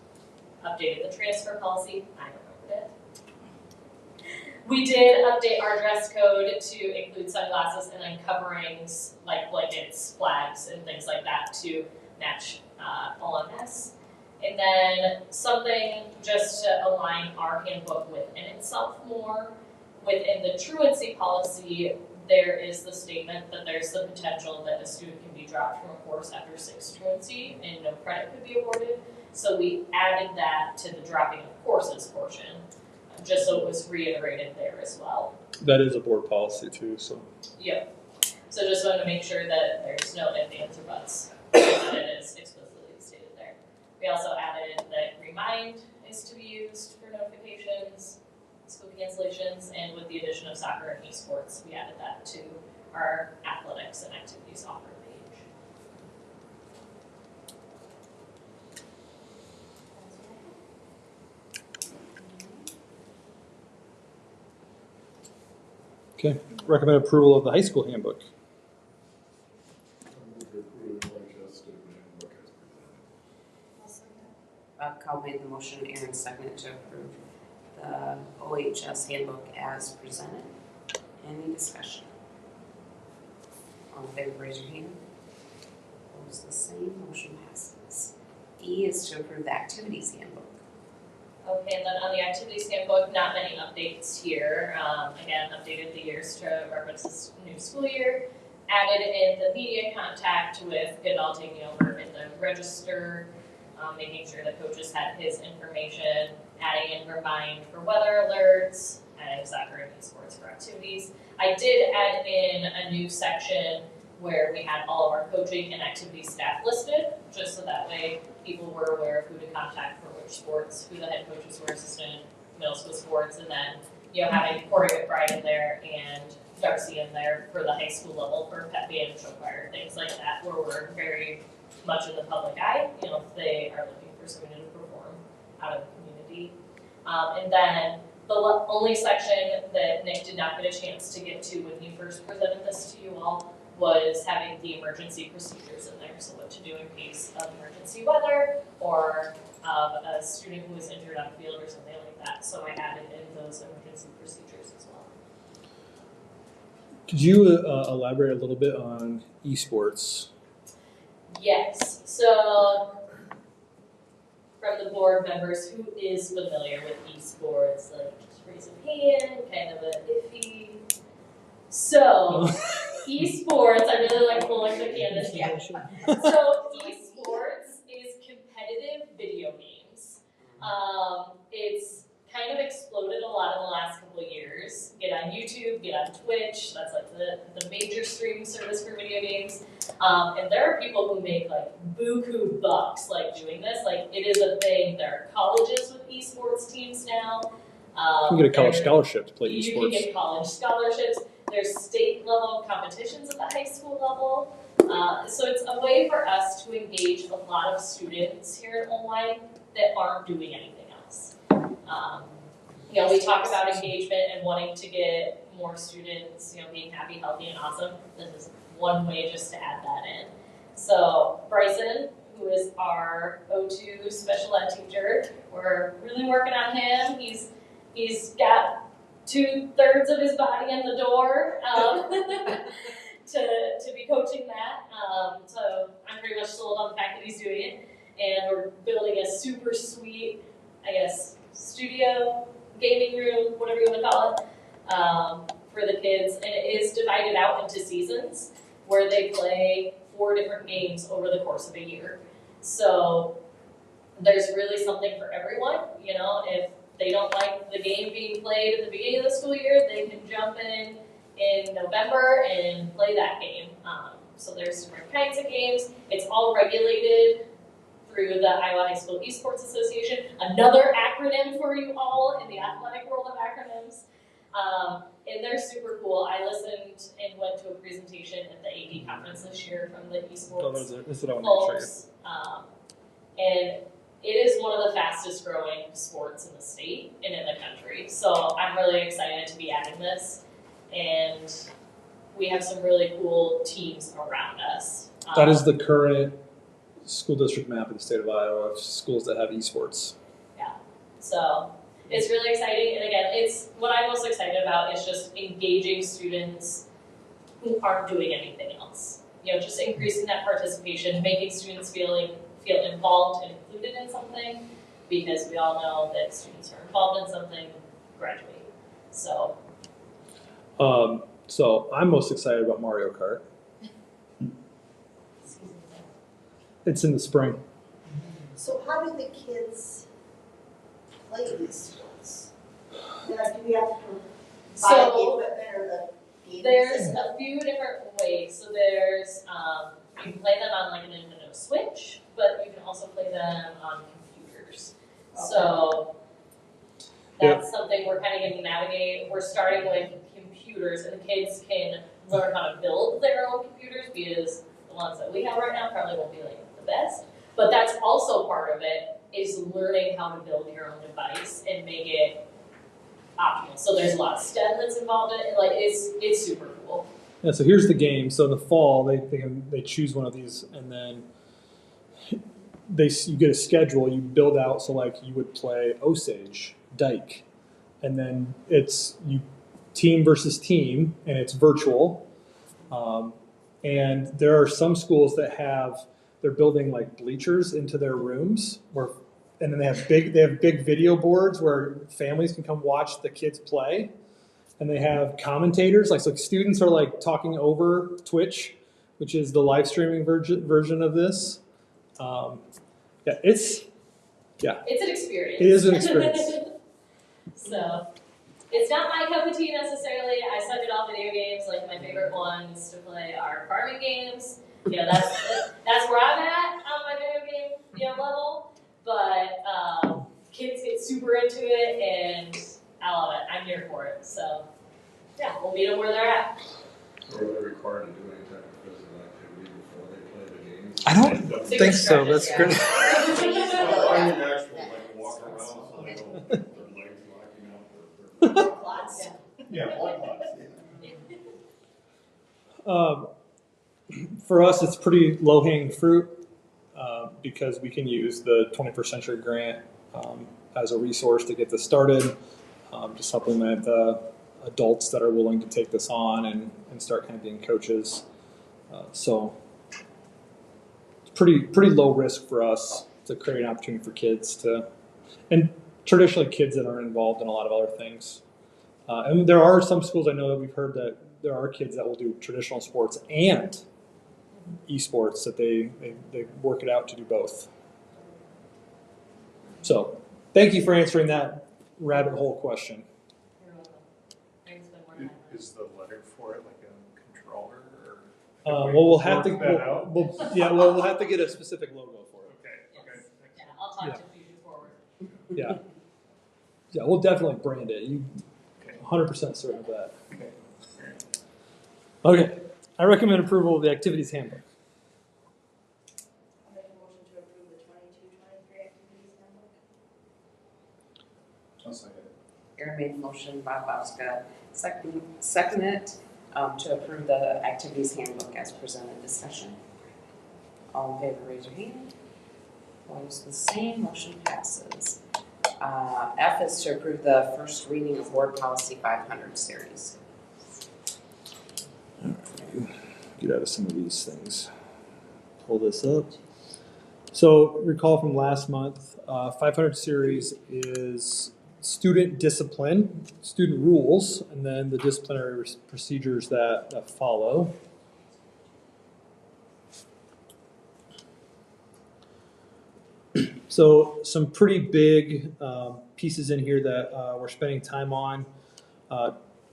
Updated the transfer policy. I remembered it. We did update our dress code to include sunglasses and then coverings like blankets, flags, and things like that to match OMS. And then something just to align our handbook within itself more. Within the truancy policy, there is the statement that there's the potential that a student can be dropped from a course after 6 truancy and no credit could be awarded. So we added that to the dropping of courses portion, just so it was reiterated there as well. That is a board policy too, so. Yep. So just wanted to make sure that there's no ifs, ands, or buts, that it is explicitly stated there. We also added that remind is to be used for notifications, school cancellations, and with the addition of soccer and esports, we added that to our athletics and activities offer page. Okay, recommend approval of the high school handbook. I move to approve the OHS student handbook as presented. Cal made the motion, Aaron seconded to approve the OHS handbook as presented. Any discussion? All in favor, raise your hand. Opposed, the same, motion passes. E is to approve the activities handbook. Okay, and then on the activities handbook, not many updates here. Again, updated the years to reference this new school year. Added in the media contact with Goodall taking over in the register, making sure the coaches had his information, adding in remind for weather alerts, adding soccer and esports for activities. I did add in a new section where we had all of our coaching and activity staff listed, just so that way people were aware of who to contact for which sports, who the head coaches were, assistant middle school sports, and then, having Corey McBride in there and Darcy in there for the high school level for pep band, show choir, things like that, where we're very much in the public eye, if they are looking for somebody to perform out of the community. And then the only section that Nick did not get a chance to get to when he first presented this to you all was having the emergency procedures in there. So what to do in case of emergency weather or a student who was injured on the field or something like that. So I added in those emergency procedures as well. Could you elaborate a little bit on esports? Yes, so from the board members, who is familiar with esports? Like, just raise a hand, kind of a iffy. So, esports, I really like pulling the canvas. Yeah. So, esports is competitive video games. It's kind of exploded a lot in the last couple of years. Get on YouTube, get on Twitch, that's like the major streaming service for video games. And there are people who make like buku bucks like doing this. Like it is a thing. There are colleges with esports teams now. You can get a college scholarship to play esports. You can get college scholarships. There's state level competitions at the high school level. So it's a way for us to engage a lot of students here in Ojai that aren't doing anything else. We talk about engagement and wanting to get more students, being happy, healthy, and awesome. This is one way just to add that in. So Bryson, who is our O2 special ed teacher, we're really working on him. He's got 2/3 of his body in the door to be coaching that. So I'm pretty much sold on the fact that he's doing it. And we're building a super sweet, studio, gaming room, whatever you want to call it, for the kids. And it is divided out into seasons where they play 4 different games over the course of a year. So there's really something for everyone. If they don't like the game being played at the beginning of the school year, they can jump in November and play that game. So there's different kinds of games. It's all regulated through the Iowa High School Esports Association, another acronym for you all in the athletic world of acronyms. and they're super cool. I listened and went to a presentation at the AD conference this year from the esports That's what I want to show you. folks. And it is one of the fastest growing sports in the state and in the country. So I'm really excited to be adding this. And we have some really cool teams around us. That is the current school district map in the state of Iowa of schools that have esports. So it's really exciting. And again, it's what I'm most excited about is just engaging students who aren't doing anything else. You know, just increasing that participation, making students feel involved and included in something, because we all know that students who are involved in something graduate. So So I'm most excited about Mario Kart. It's in the spring. So how do the kids play these sports? Do we have to buy the So equipment or the games? there's a few different ways. So there's you can play them on like a Nintendo Switch, but you can also play them on computers. So that's something we're kind of getting to navigate. We're starting with computers, and the kids can learn how to build their own computers, because the ones that we have right now probably won't be like the best. But that's also part of it, is learning how to build your own device and make it optimal. So there's a lot of STEM that's involved in it, and like it's super cool. Yeah, so here's the game. So in the fall, they choose one of these, and then you get a schedule. You build out. So like you would play Osage, Dyke, and then it's team versus team, and it's virtual. And there are some schools that they're building like bleachers into their rooms, and then they have big video boards where families can come watch the kids play. And they have commentators, so students are like talking over Twitch, which is the live streaming version of this. It's It's an experience. It is an experience. So it's not my cup of tea necessarily. I suck at all video games. Like my favorite ones to play are farming games. You know, that's where I'm at on my video game level. But kids get super into it, and I love it. I'm here for it. So yeah, we'll meet them where they're at. So are they required to do any type of physical activity before they play the games? I don't Super think so. stretches, That's good. Well, I mean, actually, like walk around, so they don't, their legs locking up, Lots. yeah, walk lots, yeah. For us, it's pretty low-hanging fruit because we can use the 21st Century Grant as a resource to get this started, to supplement adults that are willing to take this on and start kind of being coaches. So it's pretty low risk for us to create an opportunity for kids and traditionally kids that aren't involved in a lot of other things. And there are some schools I know that we've heard that there are kids that will do traditional sports and esports, that they work it out to do both. So thank you for answering that rabbit hole question. You're welcome. I can spend more time on it. Is the letter for it like a controller or? Well, we'll have to. Work that out? We'll have to get a specific logo for it. Okay. Yeah, I'll talk Yeah. to Fusion Forward. Yeah, we'll definitely brand it. You Okay. 100% certain of that. Okay. Okay, I recommend approval of the activities handbook. I'll make a motion to approve the 22-23 activities handbook. I'll second it. Aaron made a motion, Bob Bowska second it, to approve the activities handbook as presented. Discussion. All in favor, raise your hand. Opposed, the same. Motion passes. F is to approve the first reading of Board Policy 500 series. Get out of some of these things. Pull this up. So recall from last month, 500 series is student discipline, student rules, and then the disciplinary procedures that follow. So some pretty big pieces in here that we're spending time on.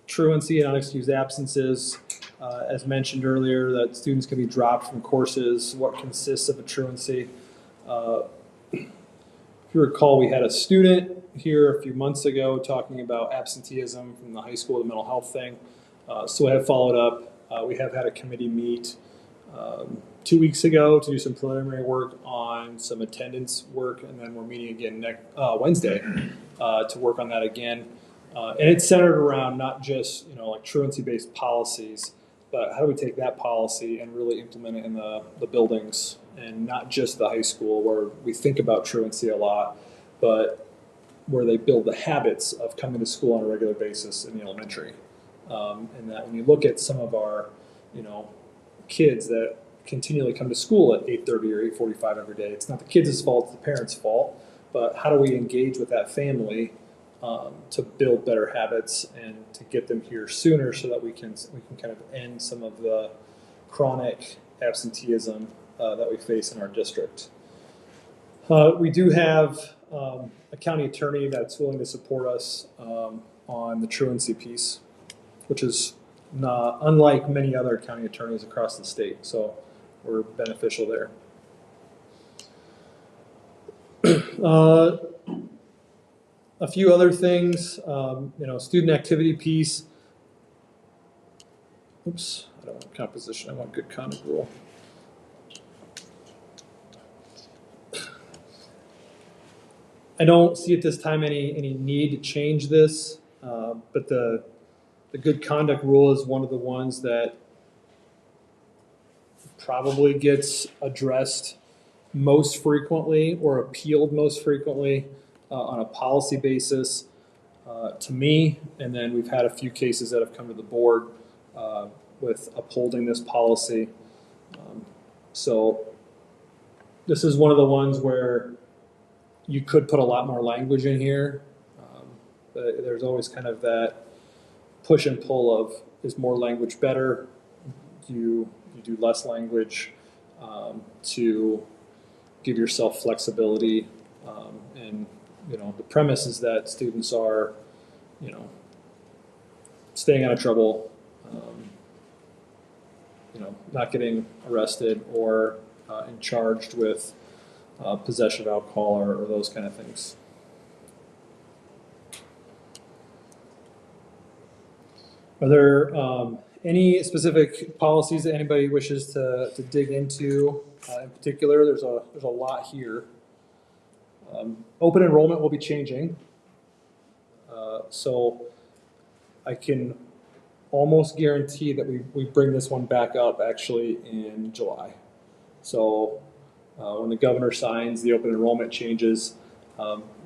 Truancy and unexcused absences. As mentioned earlier, that students can be dropped from courses, what consists of a truancy. if you recall, we had a student here a few months ago talking about absenteeism from the high school, the mental health thing. So I have followed up. We have had a committee meet 2 weeks ago to do some preliminary work on some attendance work, and then we're meeting again next Wednesday to work on that again. And it's centered around not just like truancy-based policies, but how do we take that policy and really implement it in the buildings, and not just the high school where we think about truancy a lot, but where they build the habits of coming to school on a regular basis in the elementary. And that when you look at some of our, kids that continually come to school at 8:30 or 8:45 every day, it's not the kids' fault, it's the parents' fault. But how do we engage with that family to build better habits and to get them here sooner so that we can kind of end some of the chronic absenteeism that we face in our district. We do have a county attorney that's willing to support us on the truancy piece, which is not unlike many other county attorneys across the state. So we're beneficial there. A few other things, student activity piece. Oops, I don't want composition, I want good conduct rule. I don't see at this time any need to change this, but the good conduct rule is one of the ones that probably gets addressed most frequently or appealed most frequently on a policy basis to me. And then we've had a few cases that have come to the board with upholding this policy. So this is one of the ones where you could put a lot more language in here. But there's always kind of that push and pull of, is more language better? You do less language to give yourself flexibility. And the premise is that students are, staying out of trouble, not getting arrested or charged with possession of alcohol or those kind of things. Are there any specific policies that anybody wishes to dig into in particular? There's a lot here. Open enrollment will be changing. So I can almost guarantee that we bring this one back up actually in July. So when the governor signs the open enrollment changes,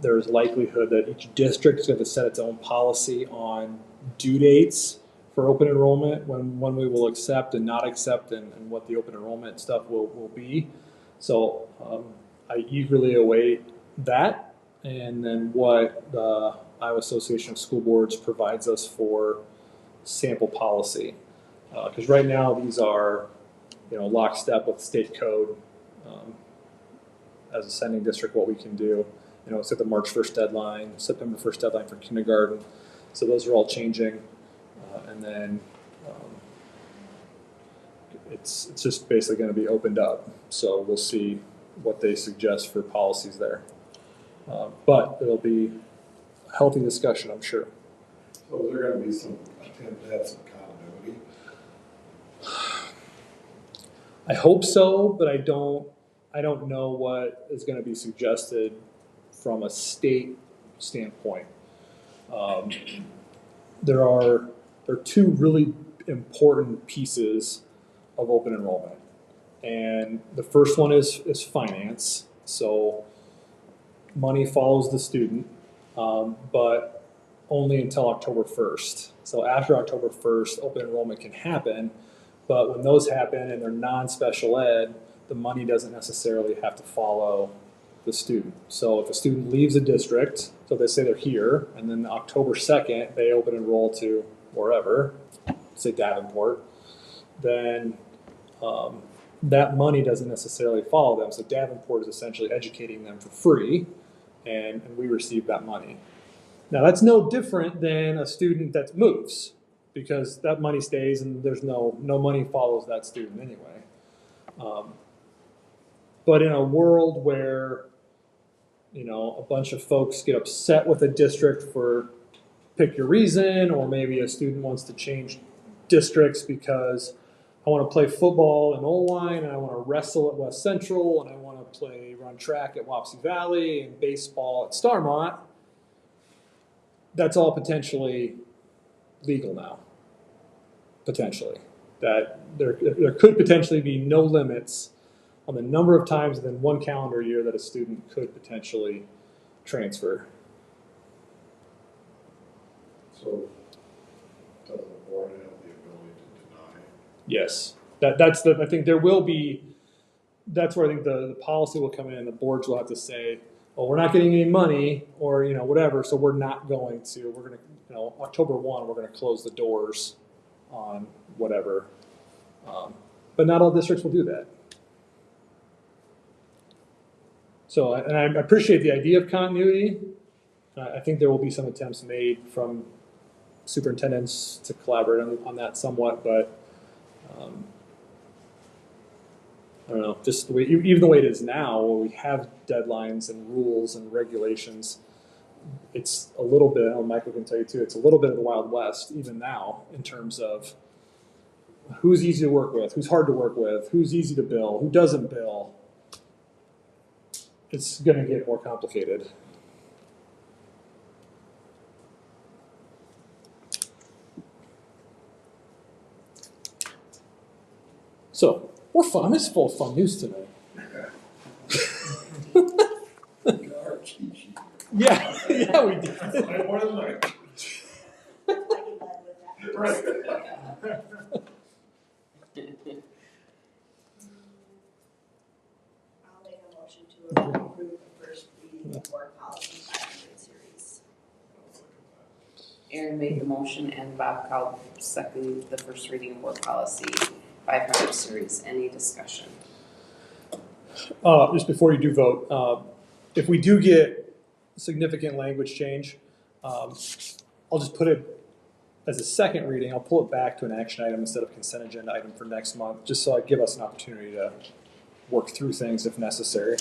there's likelihood that each district is going to set its own policy on due dates for open enrollment, when we will accept and not accept, and what the open enrollment stuff will be. So I eagerly await that, and then what the Iowa Association of School Boards provides us for sample policy. Because right now these are, lockstep with state code. As a sending district, what we can do, it's at the March 1st deadline, September 1st deadline for kindergarten. So those are all changing. And then it's just basically going to be opened up. So we'll see what they suggest for policies there. But it'll be a healthy discussion, I'm sure. So is there going to be some attempt to have some continuity? I hope so, but I don't know what is going to be suggested from a state standpoint. There are two really important pieces of open enrollment. And the first one is finance. So money follows the student, but only until October 1st. So after October 1st, open enrollment can happen, but when those happen and they're non-special ed, the money doesn't necessarily have to follow the student. So if a student leaves a district, so they say they're here, and then October 2nd, they open enroll to wherever, say Davenport, then that money doesn't necessarily follow them. So Davenport is essentially educating them for free, and we receive that money. Now that's no different than a student that moves, because that money stays and there's no money follows that student anyway. But in a world where a bunch of folks get upset with a district for pick your reason, or maybe a student wants to change districts because I want to play football in Oelwein, and I want to wrestle at West Central, and I want to run track at Wapsie Valley, and baseball at Starmont. That's all potentially legal now. Potentially. That there could potentially be no limits on the number of times within one calendar year that a student could potentially transfer. So, does the board have the ability to deny? Yes, I think there will be, that's where I think the policy will come in, the boards will have to say, well, we're not getting any money, or, whatever, so we're not going to, we're gonna, October 1, we're gonna close the doors on whatever. But not all districts will do that. So, and I appreciate the idea of continuity. I think there will be some attempts made from superintendents to collaborate on that somewhat, but I don't know, just the way, even the way it is now, where we have deadlines and rules and regulations, it's a little bit, I know Michael can tell you too, it's a little bit of the Wild West even now in terms of who's easy to work with, who's hard to work with, who's easy to bill, who doesn't bill. It's going to get more complicated. So, we're fun. This is full of fun news tonight. Yeah, yeah, we did. More than that. Right. I'll make a motion to approve the first reading of board policy 500 series. Aaron made the motion and Bob Cowell seconded the first reading of board policy 500 series. Any discussion? Just before you do vote, if we do get significant language change, I'll just put it as a second reading. I'll pull it back to an action item instead of consent agenda item for next month, just so I give us an opportunity to work through things if necessary.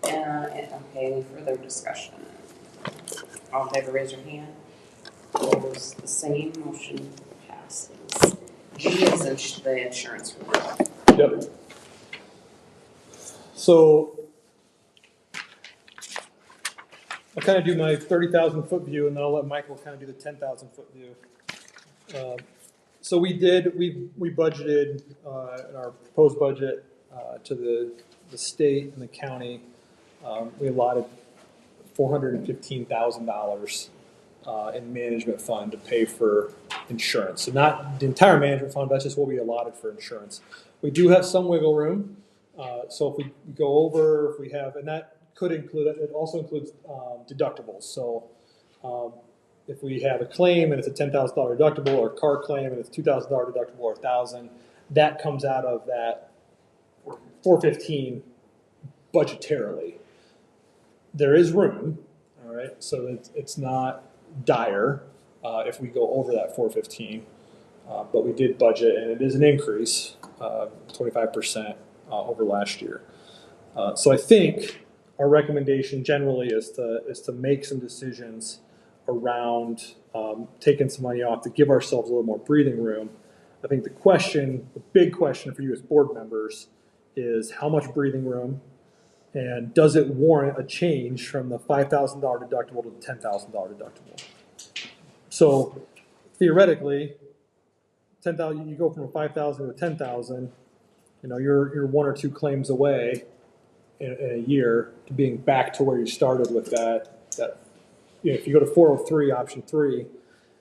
Okay, any further discussion? All in favor, raise your hand. Opposed, the same, motion passes. G is the insurance report. Yep. So I'll kind of do my 30,000 foot view, and then I'll let Michael kind of do the 10,000 foot view. So we budgeted in our proposed budget to the state and the county. We allotted $415,000 in management fund to pay for insurance. So not the entire management fund, that's just what we allotted for insurance. We do have some wiggle room. So if we go over, if we have, and that could include, it also includes deductibles. So if we have a claim and it's a $10,000 deductible, or a car claim and it's $2,000 deductible or $1,000, that comes out of that $415 budgetarily. There is room, all right, so it's not dire if we go over that $415, but we did budget, and it is an increase, 25% over last year. So I think our recommendation generally is to make some decisions around taking some money off to give ourselves a little more breathing room. I think the big question for you as board members is how much breathing room, and does it warrant a change from the $5,000 deductible to the $10,000 deductible? So theoretically, $10,000, you go from a $5,000 to $10,000. You're one or two claims away in a year to being back to where you started with that. If you go to 403 option 3,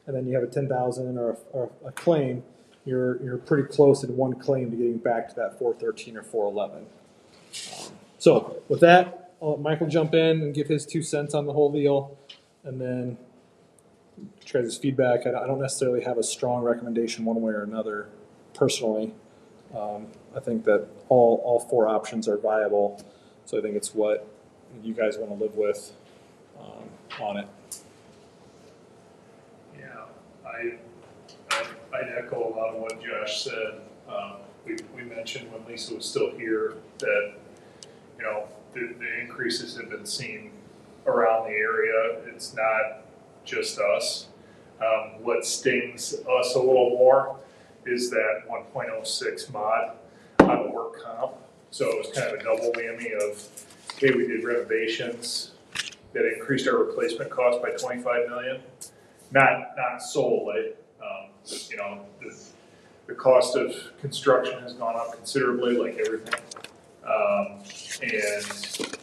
and then you have a $10,000 or a claim, you're pretty close in one claim to getting back to that 413 or 411. So with that, I'll let Michael jump in and give his 2 cents on the whole deal, and then try his feedback. I don't necessarily have a strong recommendation one way or another personally. I think that all 4 options are viable, so I think it's what you guys want to live with on it. Yeah, I'd echo a lot of what Josh said. we mentioned when Lisa was still here that, you know, the increases have been seen around the area. It's not just us. What stings us a little more is that 1.06 mod on the work comp. So it was kind of a double whammy of, hey, we did renovations that increased our replacement cost by 25 million. Not solely, you know, the cost of construction has gone up considerably, like everything. And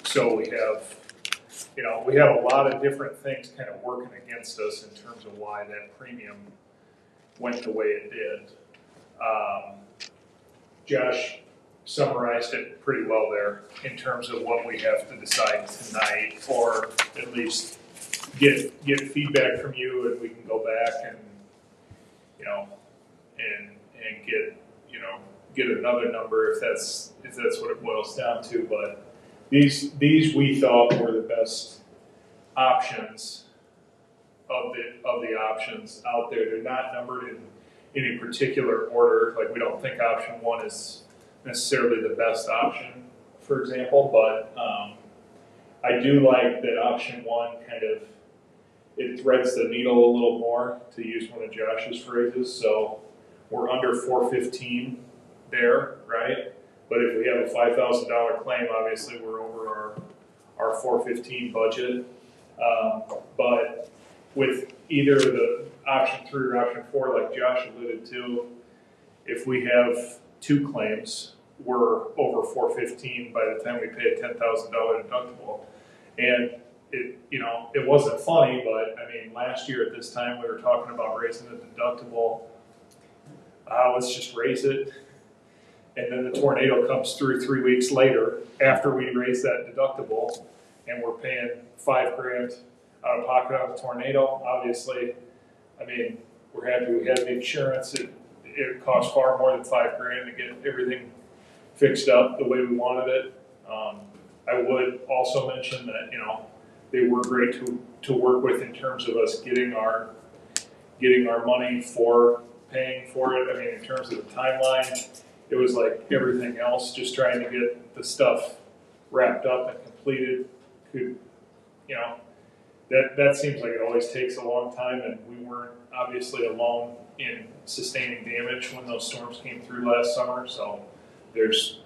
so we have, you know, we have a lot of different things kind of working against us in terms of why that premium went the way it did. Josh summarized it pretty well there in terms of what we have to decide tonight, or at least get feedback from you, and we can go back and, you know, and get, you know, get another number if that's what it boils down to. But these we thought were the best options of the options out there. They're not numbered in any particular order. Like, we don't think option one is necessarily the best option, for example, but I do like that option one kind of, it threads the needle a little more, to use one of Josh's phrases. So we're under 415 there, right? But if we have a $5,000 claim, obviously we're over our 415 budget. But with either the option 3 or option 4, like Josh alluded to, if we have 2 claims, we're over 415 by the time we pay a $10,000 deductible. And it, you know, it wasn't funny, but I mean, last year at this time we were talking about raising the deductible. Let's just raise it. And then the tornado comes through 3 weeks later after we raise that deductible, and we're paying $5,000 out of pocket on the tornado. Obviously, I mean, we're happy we had the insurance. It cost far more than $5,000 to get everything fixed up the way we wanted it. I would also mention that, you know, they were great to work with in terms of us getting our money for paying for it. I mean, in terms of the timeline, it was like everything else, just trying to get the stuff wrapped up and completed. You know, that seems like it always takes a long time, and we weren't obviously alone in sustaining damage when those storms came through last summer. So there's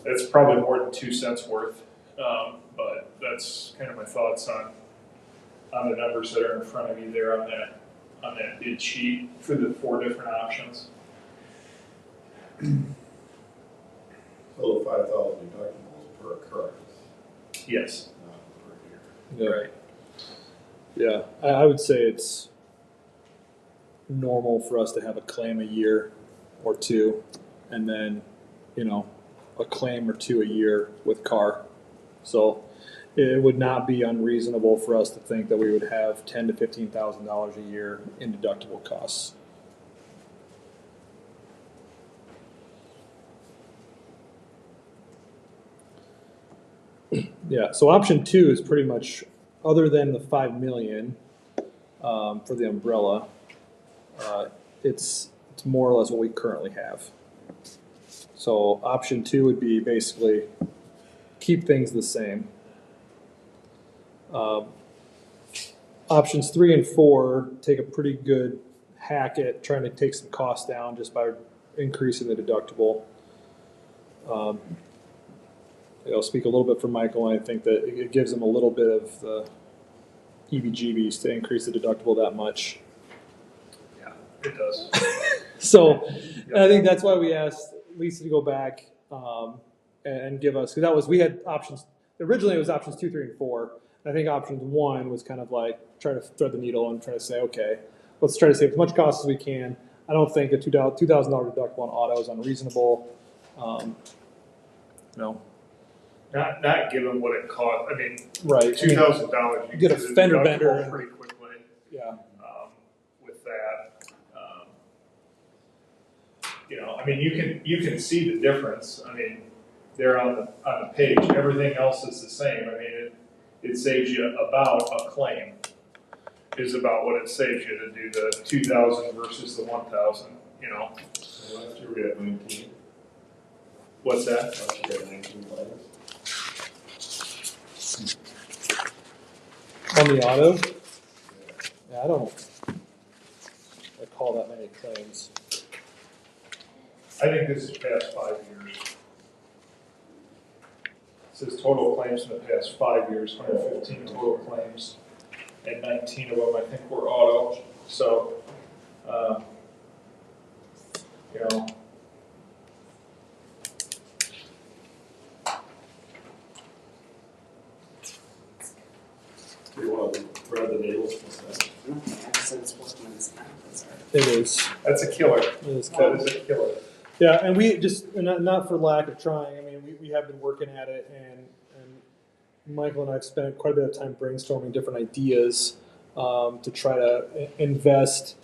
that's probably more than 2 cents worth, but that's kind of my thoughts on the numbers that are in front of you there on that bid sheet for the 4 different options. So the 5,000 deductibles per occurrence, Yes. not per year. Right. Yeah, I would say it's normal for us to have a claim a year or 2, and then, you know, a claim or 2 a year with car. So it would not be unreasonable for us to think that we would have $10,000 to $15,000 a year in deductible costs. Yeah, so option 2 is pretty much, other than the $5 million for the umbrella, it's more or less what we currently have. So option 2 would be basically keep things the same. Options 3 and 4 take a pretty good hack at trying to take some costs down just by increasing the deductible. I'll speak a little bit for Michael, and I think that it gives him a little bit of the EBGBs to increase the deductible that much. Yeah, it does. So I think that's why we asked Lisa to go back and give us, because we had options, originally it was options 2, 3, and 4. I think option 1 was kind of like try to thread the needle and try to say, okay, let's try to save as much cost as we can. I don't think a $2,000 deductible on auto is unreasonable. No. Not given what it cost. I mean, Right. $2,000. You get a fender bender pretty quickly. Yeah. With that, you know, I mean, you can see the difference. I mean, there on the page, everything else is the same. I mean, it saves you about a claim is about what it saves you to do the 2,000 versus the 1,000. you know, Last year we had 19. what's that? Last year we had 19 claims. On the auto? Yeah, I don't recall that many claims. I think this is past 5 years. It says total claims in the past 5 years, 115 total claims, and 19 of them I think were auto. So, you know, Do you want to grab the nails? What's that? Okay, since workman's comp is our. It is. that's a killer. It is. That is a killer. Yeah, and we just, and not for lack of trying, I mean, we have been working at it, and Michael and I have spent quite a bit of time brainstorming different ideas to try to invest,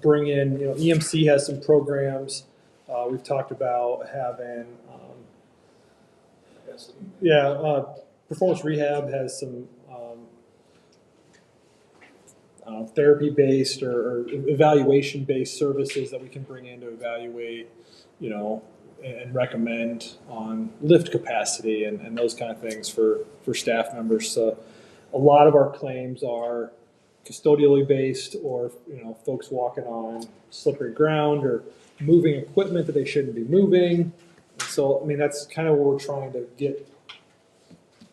bring in, EMC has some programs. We've talked about having, Performance Rehab has some therapy-based or evaluation-based services that we can bring in to evaluate, and recommend on lift capacity and those kind of things for staff members. So a lot of our claims are custodially based, or folks walking on slippery ground or moving equipment that they shouldn't be moving. So I mean, that's kind of what we're trying to get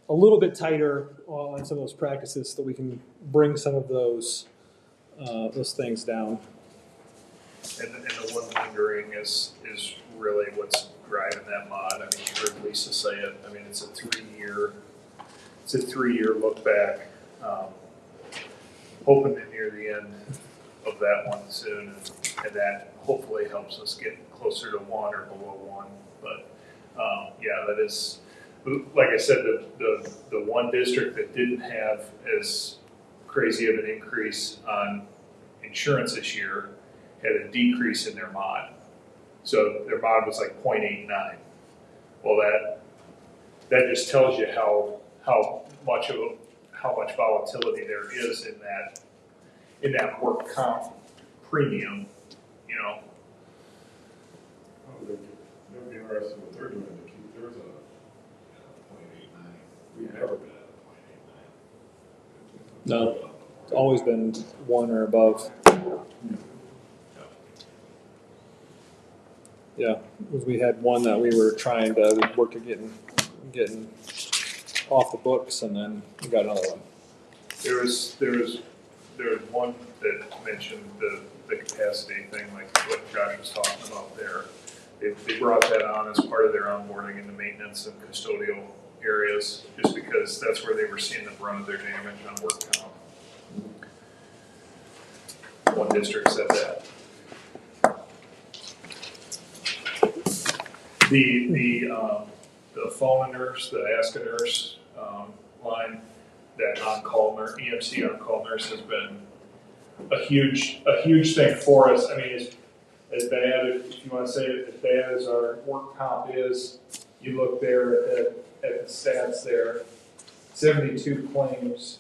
a little bit tighter on some of those practices so that we can bring some of those things down. And the one lingering is really what's driving that mod. I mean, you heard Lisa say it. I mean, it's a 3-year look back. Hoping to near the end of that one soon, and that hopefully helps us get closer to 1 or below 1. But yeah, that is, like I said, the one district that didn't have as crazy of an increase on insurance this year had a decrease in their mod. So their mod was like 0.89. Well, that just tells you how much volatility there is in that work comp premium, Oh, they'd be interested in what they're doing to keep theirs at a 0.89. We've never been at a 0.89. No, it's always been 1 or above. Yeah, we had one that we were trying to work at getting off the books, and then we got another one. There was one that mentioned the capacity thing, like what Josh was talking about there. They brought that on as part of their onboarding into maintenance and custodial areas, just because that's where they were seeing the brunt of their damage on work comp. One district said that. The phone nurse, the Ask a Nurse line, that on-call nurse, EMC on-call nurse has been a huge thing for us. I mean, as bad, if you want to say it, as bad as our work comp is, you look there at the stats there, 72 claims,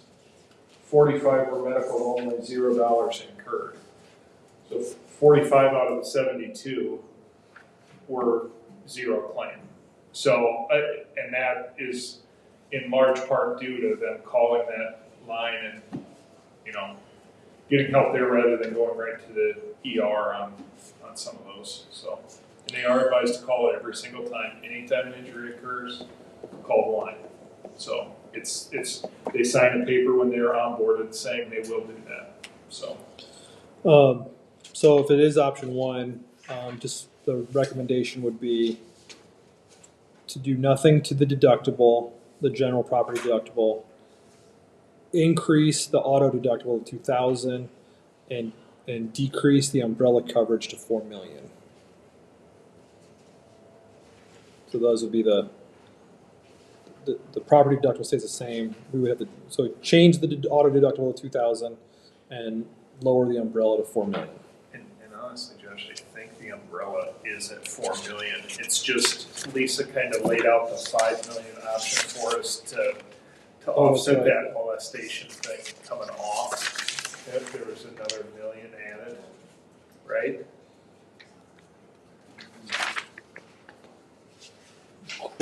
45 were medical only, $0 incurred. So 45 out of the 72 were 0 claim. So, and that is in large part due to them calling that line and, getting help there rather than going right to the ER on some of those. So, and they are advised to call it every single time. Anytime an injury occurs, call the line. So they sign a paper when they're onboarded saying they will do that. So if it is option 1, just the recommendation would be to do nothing to the deductible, the general property deductible, increase the auto deductible to $2,000, and decrease the umbrella coverage to $4 million. So those would be the property deductible stays the same. We would have to change the auto deductible to $2,000 and lower the umbrella to $4 million. And honestly, Josh, I think the umbrella is at $4 million. It's just Lisa kind of laid out the $5 million option for us to offset that molestation thing coming off. If there was another $1 million added, right?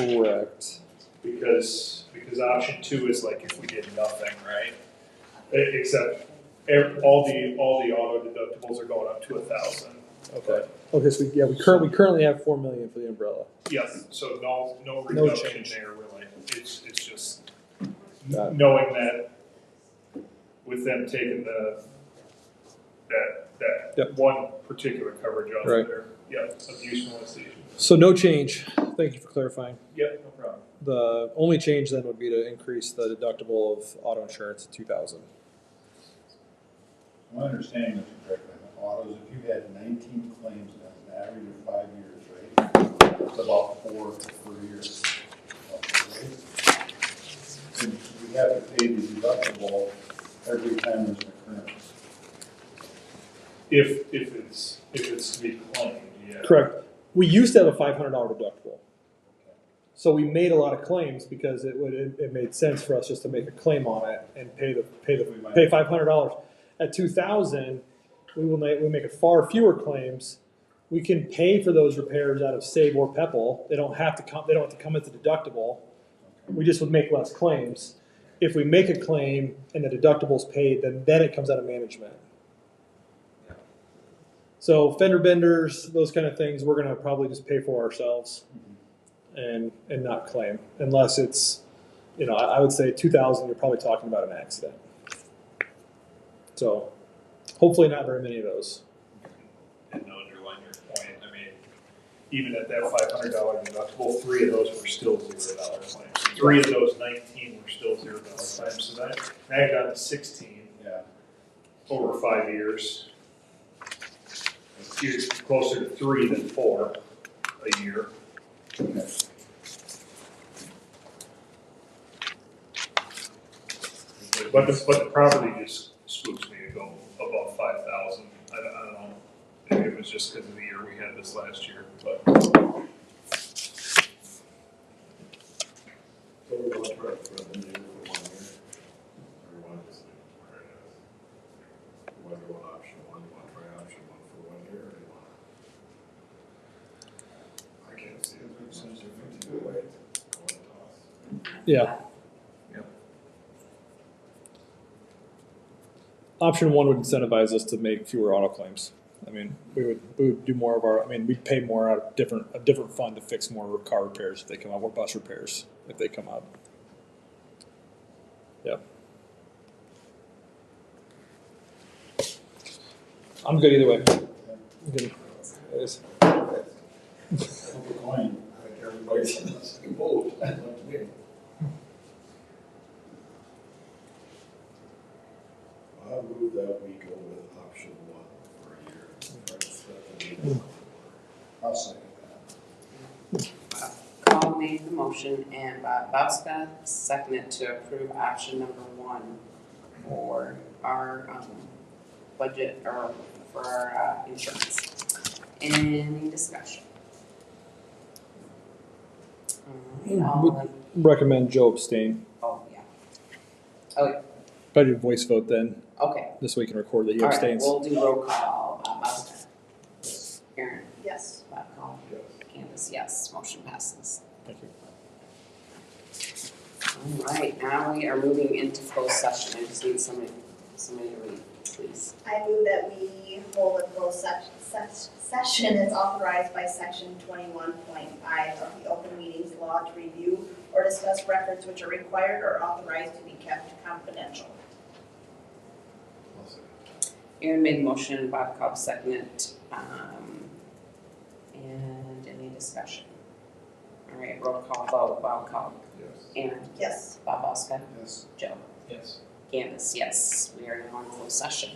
Correct. Because option 2 is like if we did nothing, right? Except all the auto deductibles are going up to 1,000. Okay. Okay, so we currently have 4 million for the umbrella. Yes, so no No reduction change. there really. It's just Got it. knowing that with them taking that Yep. one particular coverage off Right. there. Yep, abuse molestation. So no change. Thank you for clarifying. Yep, no problem. The only change then would be to increase the deductible of auto insurance to 2,000. My understanding is correctly, on autos, if you had 19 claims and that's an average of 5 years, right? It's about 4 per year. And you have to pay the deductible every time there's an occurrence. If it's to be claimed, yeah. Correct. We used to have a $500 deductible. So we made a lot of claims because it made sense for us just to make a claim on it and pay $500. At 2,000, we make it far fewer claims. We can pay for those repairs out of Save or Pepple. They don't have to come at the deductible. We just would make less claims. If we make a claim and the deductible's paid, then it comes out of management. So fender benders, those kind of things, we're gonna probably just pay for ourselves and not claim, unless it's, I would say 2,000, you're probably talking about an accident. So hopefully not very many of those. And to underline your point, I mean, even at that $500 deductible, 3 of those were still $0 claims. 3 of those 19 were still $0 claims. So now you're down to 16 over 5 years. You're closer to 3 than 4 a year. But the property just spooks me to go above 5,000. I don't know. Maybe it was just because of the year we had this last year, but. So we want to try to run the new for 1 year? Or we want to just leave it where it is? You want to go on option 1, you want to try option 1 for 1 year, or do you want to? I can't see it, it seems different to do it. I want to toss. Yeah. Option 1 would incentivize us to make fewer auto claims. I mean, we would do more of we'd pay more out of a different fund to fix more car repairs if they come up, or bus repairs if they come up. Yeah. I'm good either way. I'm good. Anyways. Flip a coin. I think everybody's in the same boat. Not me. I move that we go with option 1 for a year. Try to set the meeting. I'll second that. Carl made the motion and Bob Bauska seconded to approve option number 1 for our budget or for our insurance. Any discussion? All in- Recommend Joe abstain. Oh, yeah. Oh, yeah. If I do voice vote then, Okay. this way we can record that he All right, abstains. we'll do roll call. Bauska. Aaron. Yes. Bob Call. Yes. Candace, yes. Motion passes. Thank you. All right, now we are moving into closed session. I just need somebody to read, please. I move that we hold a closed session as authorized by section 21.5 of the Open Meetings Law to review or discuss records which are required or authorized to be kept confidential. I'll second. Aaron made a motion, Bob Cobb seconded. And any discussion? All right, roll call vote. Bob Cobb. Yes. Aaron. Yes. Bob Oscar. Yes. Joe. Yes. Candace, yes. We are now in closed session.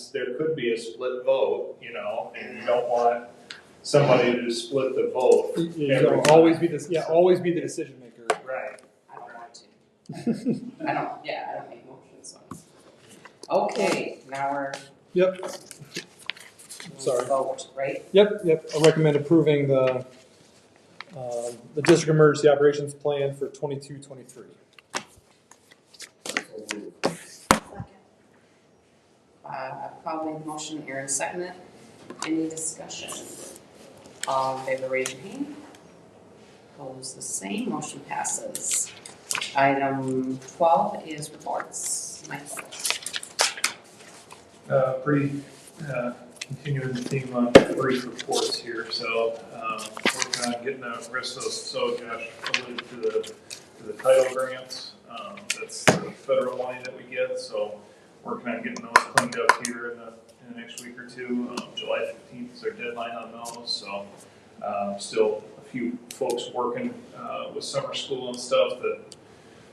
there could be a split vote, you know, and you don't want somebody to split the vote. You'll always be this, yeah, always be the decision maker. Right. I don't want to. I don't make motions, so. Okay, now we're. Yep. Sorry. Vote, right? Yep. I recommend approving the district emergency operations plan for 22-23. Second. Paul made the motion, Aaron seconded. Any discussion? All in favor, raise your hand. Opposed, the same, motion passes. Item 12 is reports. Michael. Continuing the theme on brief reports here, so, working on getting the rest of those, so Josh alluded to the title grants. That's the federal money that we get, so working on getting those cleaned up here in the next week or two. July 15th is our deadline on those, so, still a few folks working, with summer school and stuff that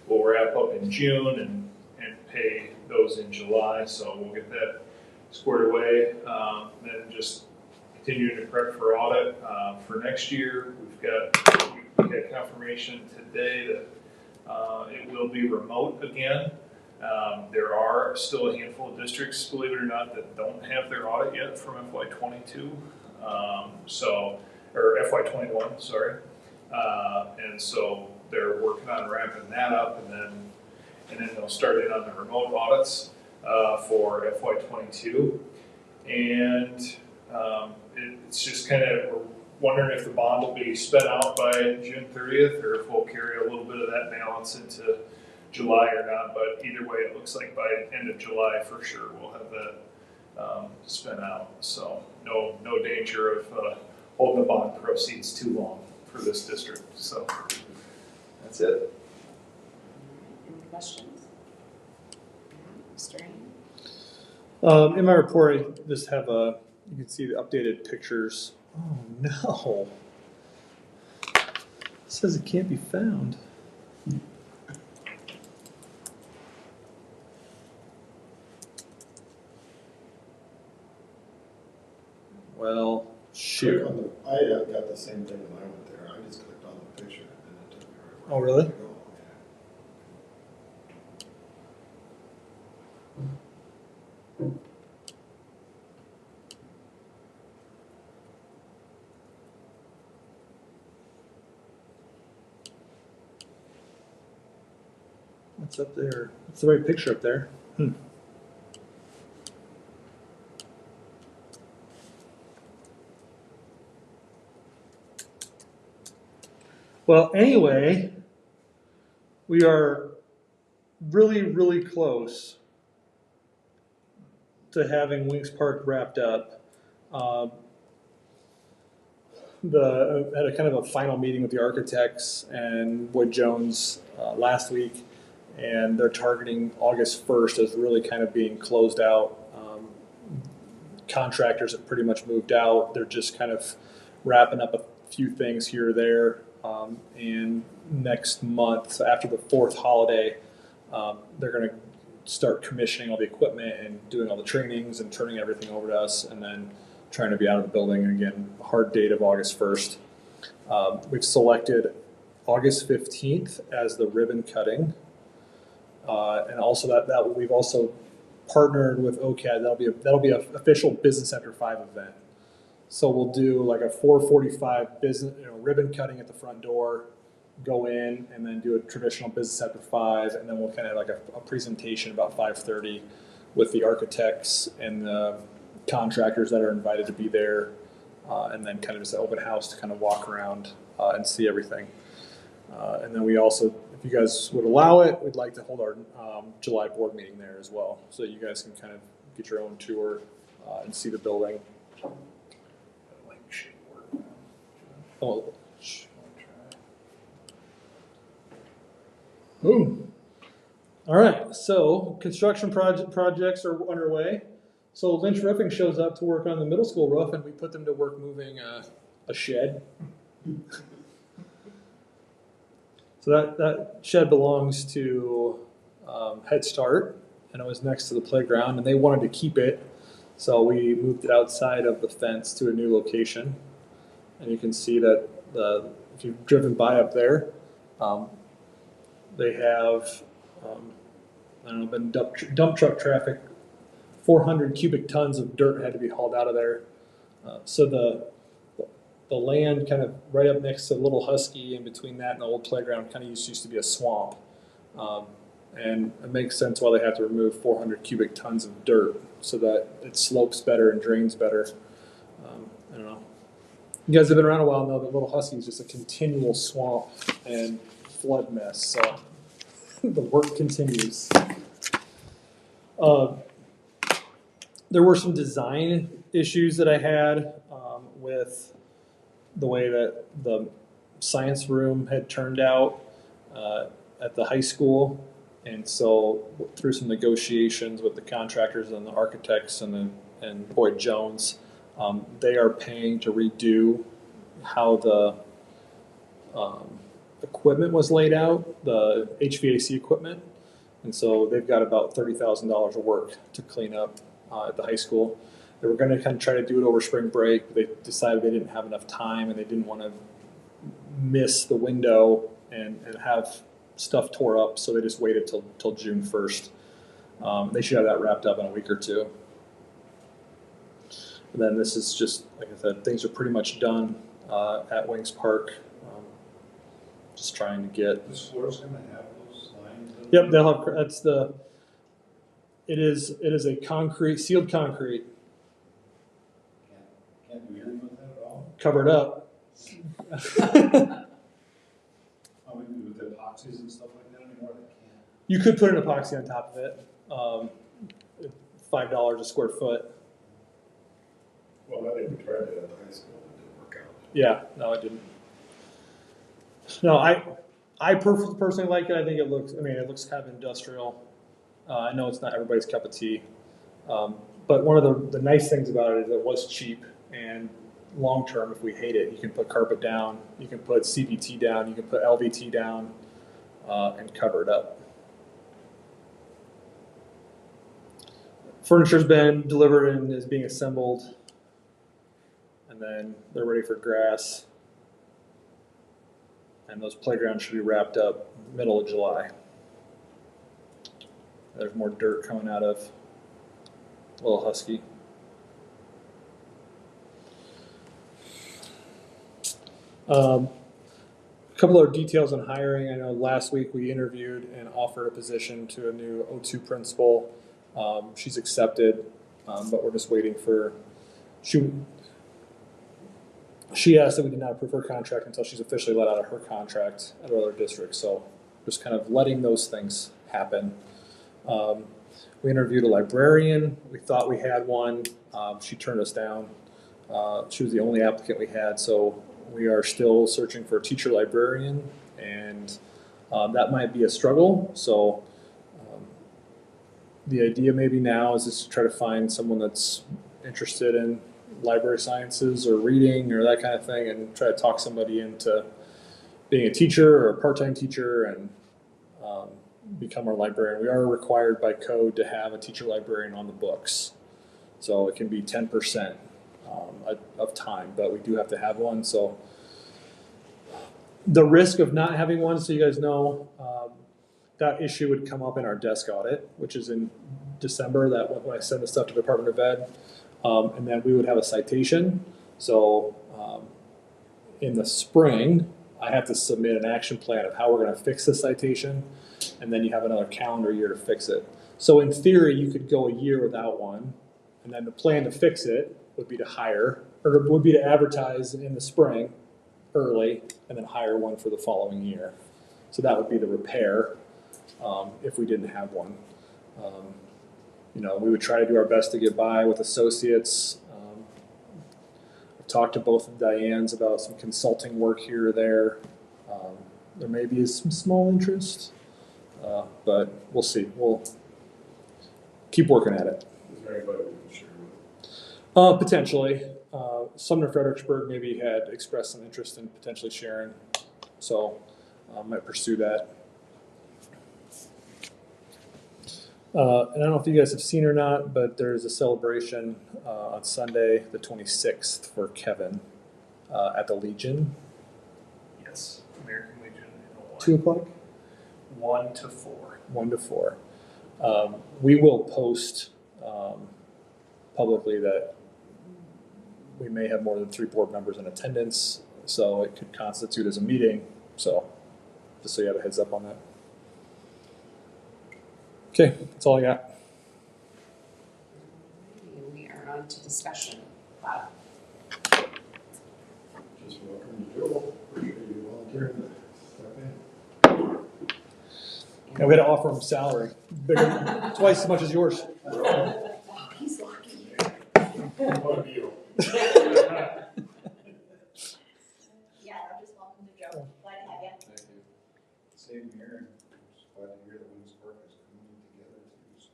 will wrap up in June and pay those in July, so we'll get that squared away. Then just continuing to prep for audit for next year. We got confirmation today that it will be remote again. There are still a handful of districts, believe it or not, that don't have their audit yet from FY22. Or FY21, sorry. And so they're working on wrapping that up, and then they'll start in on the remote audits for FY22. And it's just kind of, we're wondering if the bond will be spent out by June 30th, or if we'll carry a little bit of that balance into July or not. But either way, it looks like by end of July for sure we'll have that spent out. So no danger of holding the bond proceeds too long for this district. So that's it. Any questions? Mr. Hain? In my report, I just have you can see the updated pictures. Oh no. It says it can't be found. Well, shoot. I got the same thing when I went there. I just clicked on the picture and it took me right where Oh, really? I wanted to go. What's up there? It's the right picture up there. Well, anyway, we are really, really close to having Winks Park wrapped up. Had a kind of a final meeting with the architects and Wood Jones last week, and they're targeting August 1st as really kind of being closed out. Contractors have pretty much moved out. They're just kind of wrapping up a few things here or there. And next month, after the 4th holiday, they're going to start commissioning all the equipment and doing all the trainings and turning everything over to us, and then trying to be out of the building. Again, hard date of August 1st. We've selected August 15th as the ribbon cutting. And also that we've also partnered with OCAD. That'll be an official Business Center 5 event. So we'll do like a 4:45 ribbon cutting at the front door, go in, and then do a traditional Business Center 5, and then we'll kind of have like a presentation about 5:30 with the architects and the contractors that are invited to be there, and then kind of just an open house to kind of walk around and see everything. And then we also, if you guys would allow it, we'd like to hold our July board meeting there as well, so that you guys can kind of get your own tour and see the building. Oh. Boom. All right, so construction projects are underway. So Lynch Roofing shows up to work on the middle school roof, and we put them to work moving a shed. So that shed belongs to Head Start, and it was next to the playground, and they wanted to keep it. So we moved it outside of the fence to a new location. And you can see that if you've driven by up there, they have, I don't know, been dump truck traffic. 400 cubic tons of dirt had to be hauled out of there. So the land kind of right up next to Little Husky, in between that and the old playground, kind of used to be a swamp. And it makes sense why they have to remove 400 cubic tons of dirt so that it slopes better and drains better. I don't know. You guys have been around a while and know that Little Husky is just a continual swamp and flood mess. So the work continues. There were some design issues that I had with the way that the science room had turned out at the high school. And so through some negotiations with the contractors and the architects and Boyd Jones, they are paying to redo how the equipment was laid out, the HVAC equipment. And so they've got about $30,000 of work to clean up at the high school. They were going to kind of try to do it over spring break, but they decided they didn't have enough time and they didn't want to miss the window and have stuff tore up, so they just waited till June 1st. They should have that wrapped up in a week or two. And then this is just, like I said, things are pretty much done at Wings Park. Just trying to get. The floor's gonna have those lines in it? Yep, they'll have. That's the. It is a concrete, sealed concrete, Can't do anything with that at all? covered up. I mean, with the epoxies and stuff like that anymore, they can't. You could put an epoxy on top of it. $5 a square foot. Well, I think we tried that at the high school, it didn't work out. Yeah, no, it didn't. No, I personally like it. I think it looks kind of industrial. I know it's not everybody's cup of tea. But one of the nice things about it is it was cheap, and long term, if we hate it, you can put carpet down, you can put CVT down, you can put LVT down, and cover it up. Furniture's been delivered and is being assembled, and then they're ready for grass. And those playgrounds should be wrapped up middle of July. There's more dirt coming out of Little Husky. A couple of details on hiring. I know last week we interviewed and offered a position to a new O2 principal. She's accepted, but we're just waiting for. She asked that we did not approve her contract until she's officially let out of her contract at our other district. So just kind of letting those things happen. We interviewed a librarian. We thought we had one. She turned us down. She was the only applicant we had. So we are still searching for a teacher librarian, and that might be a struggle. So the idea maybe now is just to try to find someone that's interested in library sciences or reading or that kind of thing, and try to talk somebody into being a teacher or a part-time teacher and become our librarian. We are required by code to have a teacher librarian on the books, so it can be 10% of time, but we do have to have one. So the risk of not having one, so you guys know, that issue would come up in our desk audit, which is in December, that when I send the stuff to the Department of Ed. And then we would have a citation. So in the spring, I have to submit an action plan of how we're going to fix the citation, and then you have another calendar year to fix it. So in theory, you could go a year without one, and then the plan to fix it would be to hire, or would be to advertise in the spring early, and then hire one for the following year. So that would be the repair if we didn't have one. You know, we would try to do our best to get by with associates. I've talked to both of Diane's about some consulting work here or there. There may be some small interest, but we'll see. We'll keep working at it. Is there anybody we can share with? Potentially. Sumner Fredericksburg maybe had expressed some interest in potentially sharing, so I might pursue that. And I don't know if you guys have seen or not, but there's a celebration on Sunday, the 26th, for Kevin at the Legion, Yes, American Legion in Hawaii. 2 o'clock, 1 to 4. 1 to 4. We will post publicly that we may have more than 3 board members in attendance, so it could constitute as a meeting. So just so you have a heads up on that. Okay, that's all I got. We are on to discussion. Bob? Just welcome to Joel, appreciate you volunteering to step in. And we had to offer him salary, bigger, twice as much as yours. He's lucky. What a deal. Yeah, I'm just welcome to Joe. Glad to have you. Thank you. Same here, and just glad to hear that Wings Park is coming together too. So,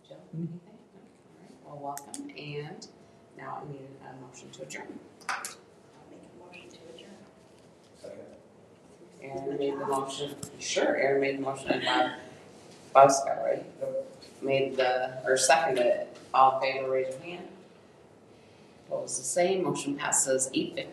Jill, anything? All right, well, welcome, and now I need a motion to adjourn. I'll make a motion to adjourn. Second. Aaron made the motion, sure, Aaron made the motion, and Bob Scott, right? Made or seconded it, all in favor, raise your hand. What was the same, motion passes 8:50.